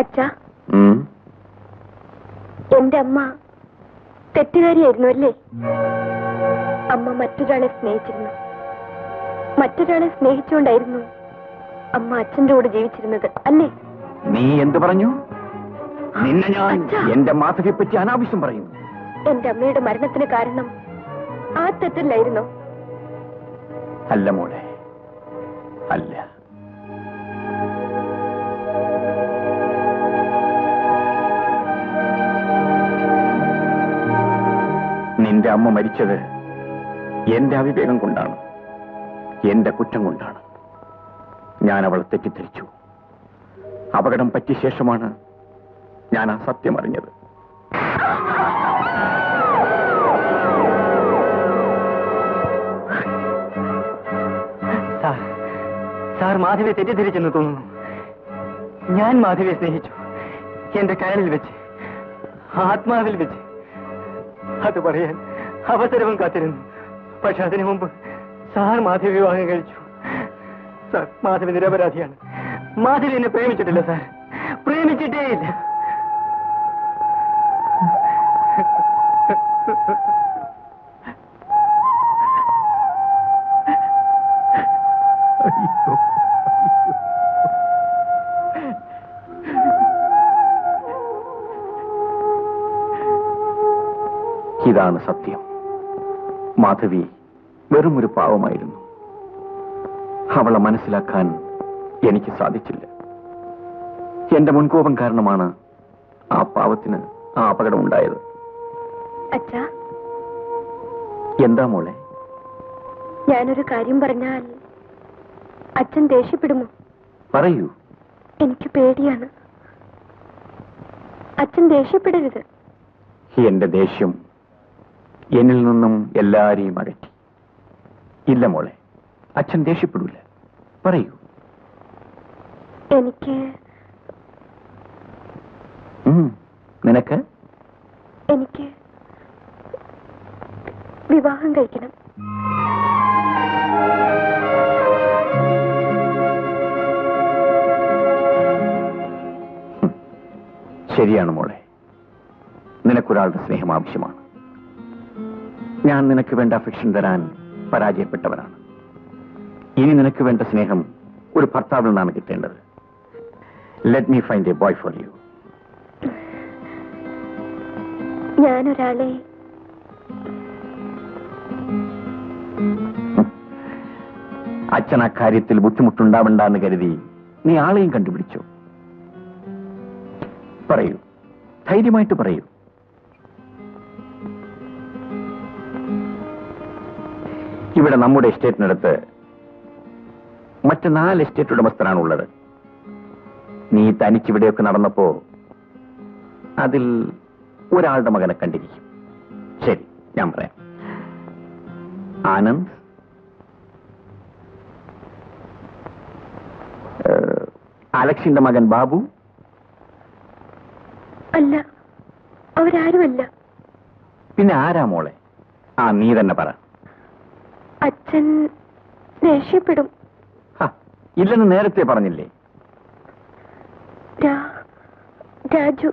അച്ഛാ, എന്റെ അമ്മ തെറ്റുകാരിയായിരുന്നു അല്ലേ? അമ്മ മറ്റൊരാളെ സ്നേഹിച്ചിരുന്നു. മറ്റൊരാളെ സ്നേഹിച്ചുകൊണ്ടായിരുന്നു അമ്മ അച്ഛന്റെ കൂടെ ജീവിച്ചിരുന്നത് അല്ലേ? നീ എന്ത് പറഞ്ഞു? നിന്നെ ഞാൻ എന്റെ മാധവിയെ പറ്റി അനാവശ്യം പറയുന്നു. എന്റെ അമ്മയുടെ മരണത്തിന് കാരണം ആ തെറ്റല്ലായിരുന്നോ? അല്ല മോളെ, അല്ല. നിന്റെ അമ്മ മരിച്ചത് എന്റെ അവിവേകം കൊണ്ടാണ്, എന്റെ കുറ്റം കൊണ്ടാണ്. ഞാൻ അവളെ തെറ്റിദ്ധരിച്ചു. അപകടം പറ്റിയ ശേഷമാണ് ഞാൻ ആ സത്യം അറിഞ്ഞത്. സാർ മാധവിയെ തെറ്റിദ്ധരിച്ചെന്ന് തോന്നുന്നു. ഞാൻ മാധവിയെ സ്നേഹിച്ചു. എന്റെ കരളിൽ വെച്ച്, ആത്മാവിൽ വെച്ച്. അത് പറയാൻ അവസരവും കാത്തിരുന്നു. പക്ഷെ അതിനു മുമ്പ് സാർ മാധവി വിവാഹം കഴിച്ചു. സാർ, മാധവി നിരപരാധിയാണ്. മാധവി എന്നെ പ്രേമിച്ചിട്ടില്ല സാർ, പ്രേമിച്ചിട്ടേ ഇല്ല. ഇതാണ് സത്യം. മാധവി വെറും ഒരു പാവമായിരുന്നു. അവളെ മനസ്സിലാക്കാൻ എനിക്ക് സാധിച്ചില്ല. എന്റെ മുൻകോപം കാരണമാണ് ആ പാവത്തിന് ആ അപകടം ഉണ്ടായത്. അച്ഛാ, എന്താ മോളെ? ഞാനൊരു കാര്യം പറഞ്ഞാൽ അച്ഛൻ ദേഷ്യപ്പെടുമോ? പറയൂ. എനിക്ക് പേടിയാണ്. അച്ഛൻ ദേഷ്യപ്പെടരുത്. എന്റെ ദേഷ്യം എന്നിൽ നിന്നും എല്ലാരെയും അകറ്റി. ഇല്ല മോളെ, അച്ഛൻ ദേഷ്യപ്പെടില്ല. പറയൂ. എനിക്ക് നിനക്ക് എനിക്ക് വിവാഹം കഴിക്കണം. ശരിയാണ് മോളെ, നിനക്കൊരാളുടെ സ്നേഹം ആവശ്യമാണ്. ഞാൻ നിനക്ക് വേണ്ട അഫെക്ഷൻ തരാൻ പരാജയപ്പെട്ടവനാണ്. ഇനി നിനക്ക് വേണ്ട സ്നേഹം ഒരു ഭർത്താവിൽ നിന്നാണ് കിട്ടേണ്ടത്. Let me find a boy for you. ഞാനൊരാളെ അച്ഛൻ ആ കാര്യത്തിൽ ബുദ്ധിമുട്ടുണ്ടാവണ്ടെന്ന് കരുതി നീ ആളെയും കണ്ടുപിടിച്ചു. പറയൂ, ധൈര്യമായിട്ട് പറയൂ. ഇവിടെ നമ്മുടെ എസ്റ്റേറ്റിനടുത്ത് മറ്റ് 4 എസ്റ്റേറ്റ് ഉടമസ്ഥരാണുള്ളത്. നീ തനിച്ചിവിടെയൊക്കെ നടന്നപ്പോ അതിൽ ഒരാളുടെ മകനെ കണ്ടിരിക്കും. ശരി, ഞാൻ പറയാം. ആനന്ദ്, അലക്സിന്റെ മകൻ ബാബു. അല്ല, അവരാരുമല്ല. പിന്നെ ആരാ മോളെ? നീ തന്നെ പറ. അച്ഛൻ ദേഷ്യപ്പെടും. ഇല്ലെന്ന് നേരത്തെ പറഞ്ഞില്ലേ? രാജു.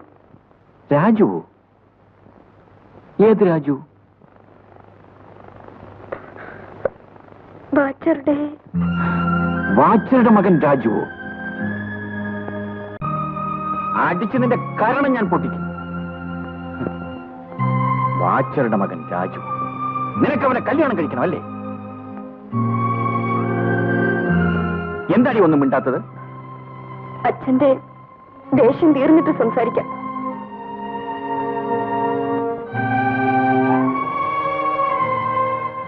രാജുവോ? ഏത് രാജു? വാച്ചറുടെ മകൻ രാജുവോ? അടിച്ച് നിന്റെ കാരണം ഞാൻ പൊട്ടിക്കും. വാച്ചറുടെ മകൻ രാജു. നിനക്ക് അവനെ കല്യാണം കഴിക്കണം അല്ലേ? എന്താടി ഒന്നും മിണ്ടാത്തത്? അച്ഛന്റെ ദേഷ്യം തീർന്നിട്ട് സംസാരിക്കാം.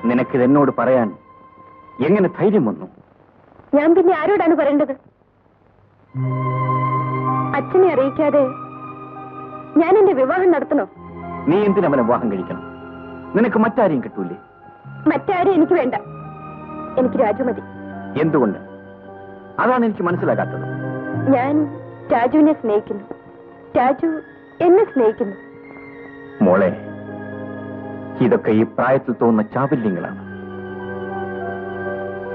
നിനക്കിത് എന്നോട് പറയാൻ എങ്ങനെ ധൈര്യം വന്നു? ഞാൻ പിന്നെ ആരോടാണ് പറയേണ്ടത്? അച്ഛനെ അറിയിക്കാതെ ഞാൻ എന്റെ വിവാഹം നടത്തണോ? നീ എന്തിനവനെ വിവാഹം കഴിക്കണം? നിനക്ക് മറ്റാരെയും കിട്ടൂലേ? മറ്റാരും എനിക്ക് വേണ്ട. എനിക്ക് രാജു മതി. എന്തുകൊണ്ട്? അതാണ് എനിക്ക് മനസ്സിലാക്കാത്തത്. ഞാൻ രാജുവിനെ സ്നേഹിക്കുന്നു. രാജു എന്നെ സ്നേഹിക്കുന്നു. മോളെ, ഇതൊക്കെ ഈ പ്രായത്തിൽ തോന്നുന്ന ചാബല്യങ്ങളാണ്.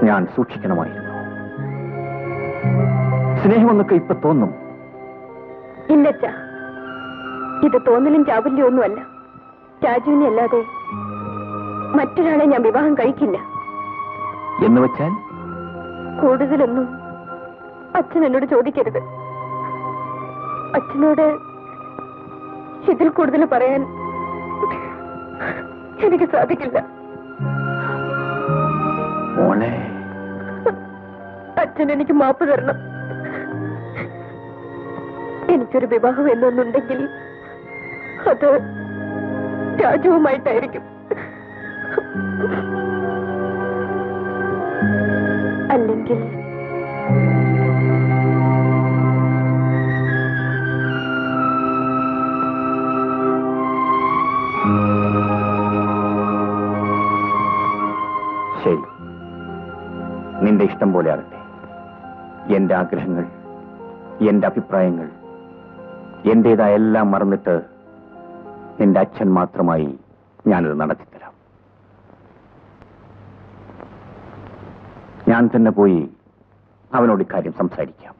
ഞാൻ സൂക്ഷിക്കണമായിരുന്നു. സ്നേഹമെന്നൊക്കെ ഇപ്പൊ തോന്നും. ഇല്ലച്ച, ഇത് തോന്നലും ചാബല്യം ഒന്നുമല്ല. രാജുവിനെ അല്ലാതെ മറ്റൊരാളെ ഞാൻ വിവാഹം കഴിക്കില്ല. എന്ന് വെച്ചാൽ? കൂടുതലൊന്നും അച്ഛൻ എന്നോട് ചോദിക്കരുത്. അച്ഛനോട് ഇതിൽ കൂടുതൽ പറയാൻ എനിക്ക് സാധിക്കില്ല. മോളെ, അച്ഛൻ എനിക്ക് മാപ്പ് തരണം. എനിക്കൊരു വിവാഹം എന്നൊന്നുണ്ടെങ്കിൽ അത് രാജുവുമായിട്ടായിരിക്കും. അല്ലെങ്കിൽ ശരി, നിന്റെ ഇഷ്ടം പോലെ ആകട്ടെ. എന്റെ ആഗ്രഹങ്ങൾ, എന്റെ അഭിപ്രായങ്ങൾ, എന്റേതായ എല്ലാം മറന്നിട്ട് നിന്റെ അച്ഛൻ മാത്രമായി ഞാനിത് നടത്തിത്തരാം. ഞാൻ തന്നെ പോയി അവനോട് ഇക്കാര്യം സംസാരിക്കാം.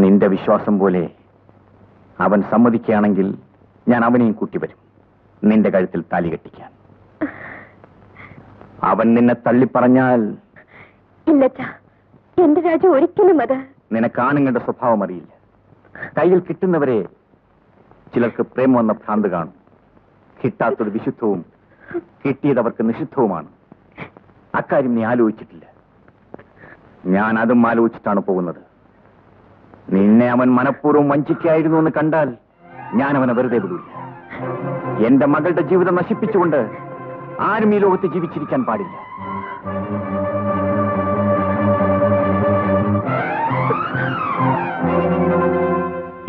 നിന്റെ വിശ്വാസം പോലെ അവൻ സമ്മതിക്കുകയാണെങ്കിൽ ഞാൻ അവനെയും കൂട്ടിവരും നിന്റെ കഴുത്തിൽ താലി കെട്ടിക്കാൻ. അവൻ നിന്നെ തള്ളിപ്പറഞ്ഞാൽ ഇല്ല, എന്റെ രാജു ഒരിക്കലും അത്. നിനക്ക് ആണുങ്ങളുടെ സ്വഭാവം അറിയില്ല. കയ്യിൽ കിട്ടുന്നവരെ ചിലർക്ക് പ്രേമം എന്ന ഭ്രാന്ത് കാണും. കിട്ടാത്തത് വിശുദ്ധവും കിട്ടിയത് അവർക്ക് നിഷിദ്ധവുമാണ്. അക്കാര്യം നീ ആലോചിച്ചിട്ടില്ല. ഞാൻ അതും ആലോചിച്ചിട്ടാണ് പോകുന്നത്. നിന്നെ അവൻ മനഃപൂർവ്വം വഞ്ചിക്കായിരുന്നു എന്ന് കണ്ടാൽ ഞാൻ അവനെ വെറുതെ വിടില്ല. എന്റെ മകളുടെ ജീവിതം നശിപ്പിച്ചുകൊണ്ട് ആരും ഈ ലോകത്ത് ജീവിച്ചിരിക്കാൻ പാടില്ല.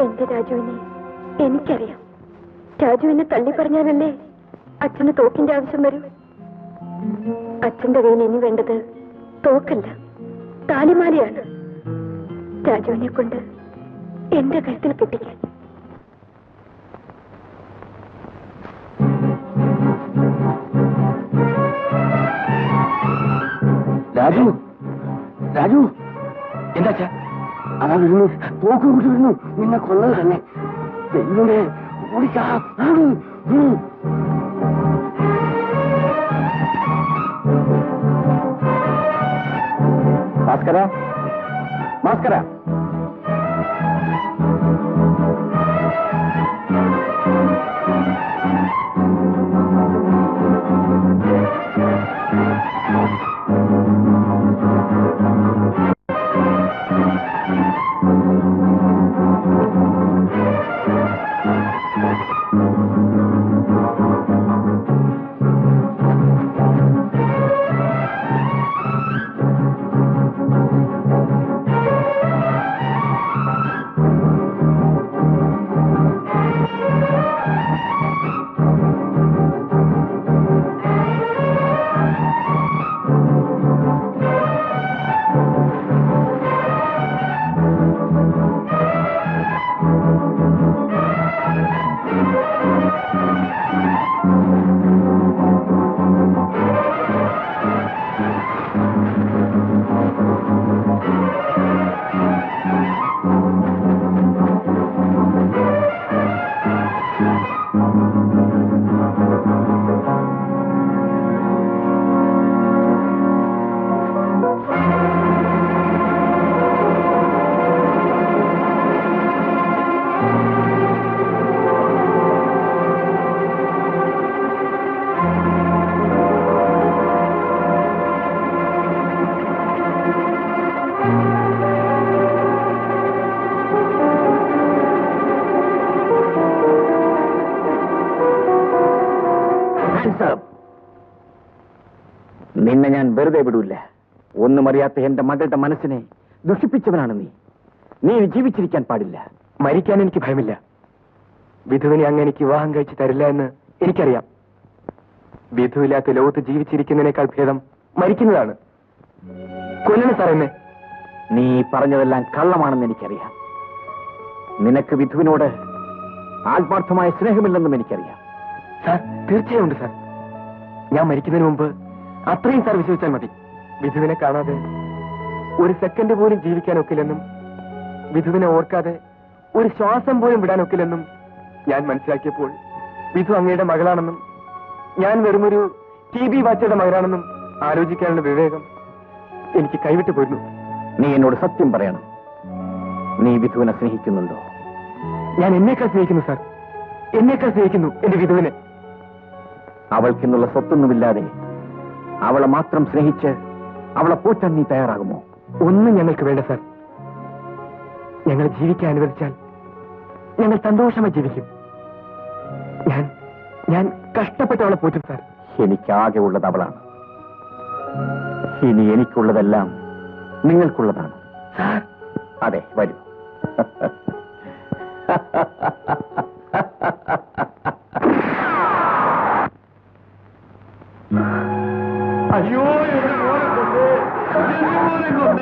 എന്റെ രാജുവിനെ എനിക്കറിയാം. രാജുവിനെ തള്ളി പറഞ്ഞാലല്ലേ അച്ഛന് തോക്കിന്റെ ആവശ്യം വരും. അച്ഛന്റെ കയ്യിൽ ഇനി വേണ്ടത് തോക്കല്ല, താലിമാലയാണ്. രാജുവിനെ കൊണ്ട് എന്റെ കഴുത്തിൽ കെട്ടിക്കാൻ. രാജു, രാജു, എന്താ അതാ വരുന്നു, തോക്കും കൂട്ടി വരുന്നു. നിന്നെ കൊന്നത് തന്നെ. ദൈവമേ, ഓടിക്കാം. ഭാസ്കര, ഭാസ്കര, നിന്നെ ഞാൻ വെറുതെ വിടൂല്ല. ഒന്നും അറിയാത്ത എന്റെ മകളുടെ മനസ്സിനെ ദുഷിപ്പിച്ചവനാണ് നീ. നീ ജീവിച്ചിരിക്കാൻ പാടില്ല. മരിക്കാൻ എനിക്ക് ഭയമില്ല. വിധുവിനെ അങ്ങ് എനിക്ക് വിവാഹം കഴിച്ചു തരില്ല എന്ന് എനിക്കറിയാം. വിധുവില്ലാത്ത ലോകത്ത് ജീവിച്ചിരിക്കുന്നതിനേക്കാൾ ഭേദം മരിക്കുന്നതാണ്. കൊല്ലണം സാർ എന്നെ. നീ പറഞ്ഞതെല്ലാം കള്ളമാണെന്ന് എനിക്കറിയാം. നിനക്ക് വിധുവിനോട് ആത്മാർത്ഥമായ സ്നേഹമില്ലെന്നും എനിക്കറിയാം. സാർ, തീർച്ചയായും ഉണ്ട് സാർ. ഞാൻ മരിക്കുന്നതിന് മുമ്പ് അത്രയും സാർ വിശ്വസിച്ചാൽ മതി. വിധുവിനെ കാണാതെ ഒരു സെക്കൻഡ് പോലും ജീവിക്കാനൊക്കില്ലെന്നും വിധുവിനെ ഓർക്കാതെ ഒരു ശ്വാസം പോലും വിടാനൊക്കില്ലെന്നും ഞാൻ മനസ്സിലാക്കിയപ്പോൾ വിധു അങ്ങയുടെ മകളാണെന്നും ഞാൻ വെറുമൊരു ടി ബി വാച്ചയുടെ മകനാണെന്നും ആലോചിക്കാനുള്ള വിവേകം എനിക്ക് കൈവിട്ടു പോയിരുന്നു. നീ എന്നോട് സത്യം പറയണം. നീ വിധുവിനെ സ്നേഹിക്കുന്നുണ്ടോ? ഞാൻ എന്നേക്കാൾ സ്നേഹിക്കുന്നു സാർ. എന്നേക്കാൾ സ്നേഹിക്കുന്നു എന്റെ വിധുവിനെ. അവൾക്കെന്നുള്ള സ്വത്തൊന്നുമില്ലാതെ അവളെ മാത്രം സ്നേഹിച്ച് അവളെ പോറ്റാൻ നീ തയ്യാറാകുമോ? ഒന്നും ഞങ്ങൾക്ക് വേണ്ട സാർ. ഞങ്ങൾ ജീവിക്കാൻ അനുവദിച്ചാൽ ഞങ്ങൾ സന്തോഷമായി ജീവിക്കും. ഞാൻ കഷ്ടപ്പെട്ട് അവളെ പോറ്റും സാർ. എനിക്കാകെ ഉള്ളത് അവളാണ്. ഇനി എനിക്കുള്ളതെല്ലാം നിങ്ങൾക്കുള്ളതാണ്. അതെ, വരൂ. അയ്യോ, എന്റെ മോനെ കൊണ്ടേ.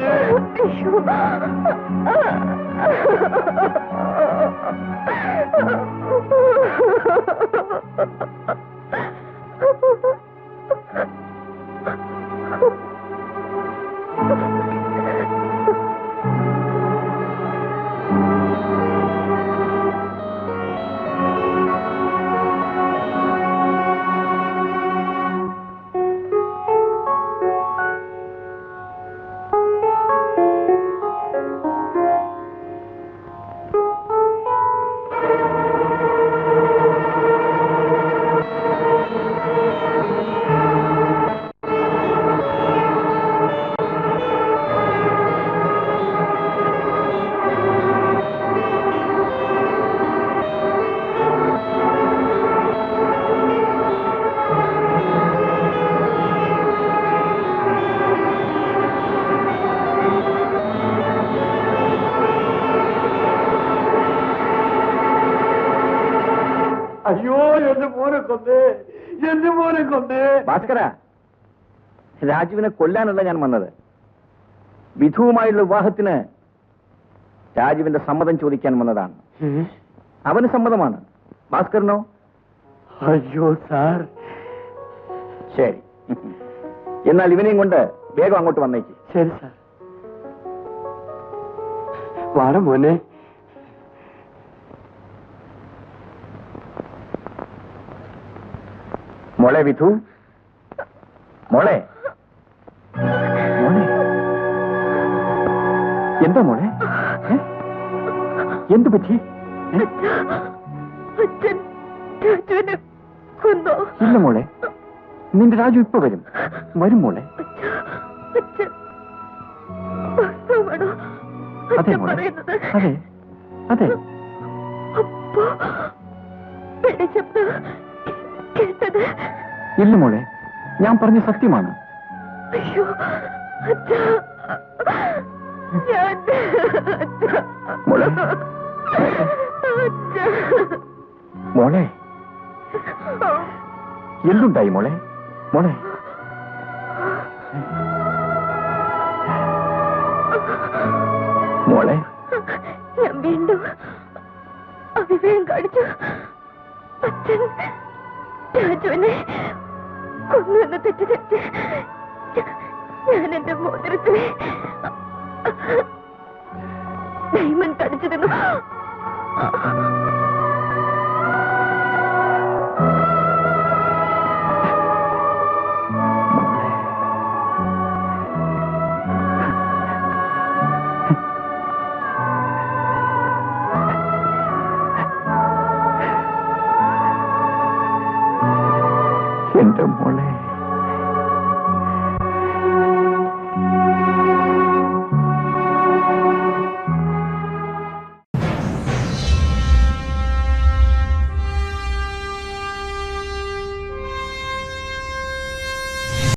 അയ്യോ എന്റെ മോനെ കൊന്നേ, എന്റെ മോനെ കൊന്നേ. ഭാസ്കര, രാജുവിനെ കൊല്ലാനല്ല ഞാൻ വന്നത്. വിധുവുമായുള്ള വിവാഹത്തിന് രാജുവിന്റെ സമ്മതം ചോദിക്കാൻ വന്നതാണ്. അവന് സമ്മതമാണ്. ഭാസ്കരനോ? അയ്യോ സാർ. ശരി, എന്നാൽ ഇവനെയും കൊണ്ട് വേഗം അങ്ങോട്ട് വന്നേക്ക്. ശരി സാർ. വാട മോനെ. മോളെ വിധു, മോളെ. മോളെ എന്താ മോളെ? എന്തു പറ്റി? ഇല്ല മോളെ, നിന്റെ രാജു ഇപ്പൊ വരും. വരും മോളെ. അതെ മോളെ, അതെ അതെ. ഇല്ല മോളെ, ഞാൻ പറഞ്ഞ സത്യമാണ്. മോളെ, മോളെ എന്തുണ്ടായി മോളെ? മോളെ മോളെ ഞാൻ വീണ്ടും അവിവേകം കാണിച്ചു. അച്ഛൻ രാജുവിനെ കൊന്നുവെന്ന് തെറ്റിദ്ധരിച്ച് ഞാൻ എന്റെ മോതിരത്തിനെ ഡയമണ്ട് കടിച്ചു തന്നു.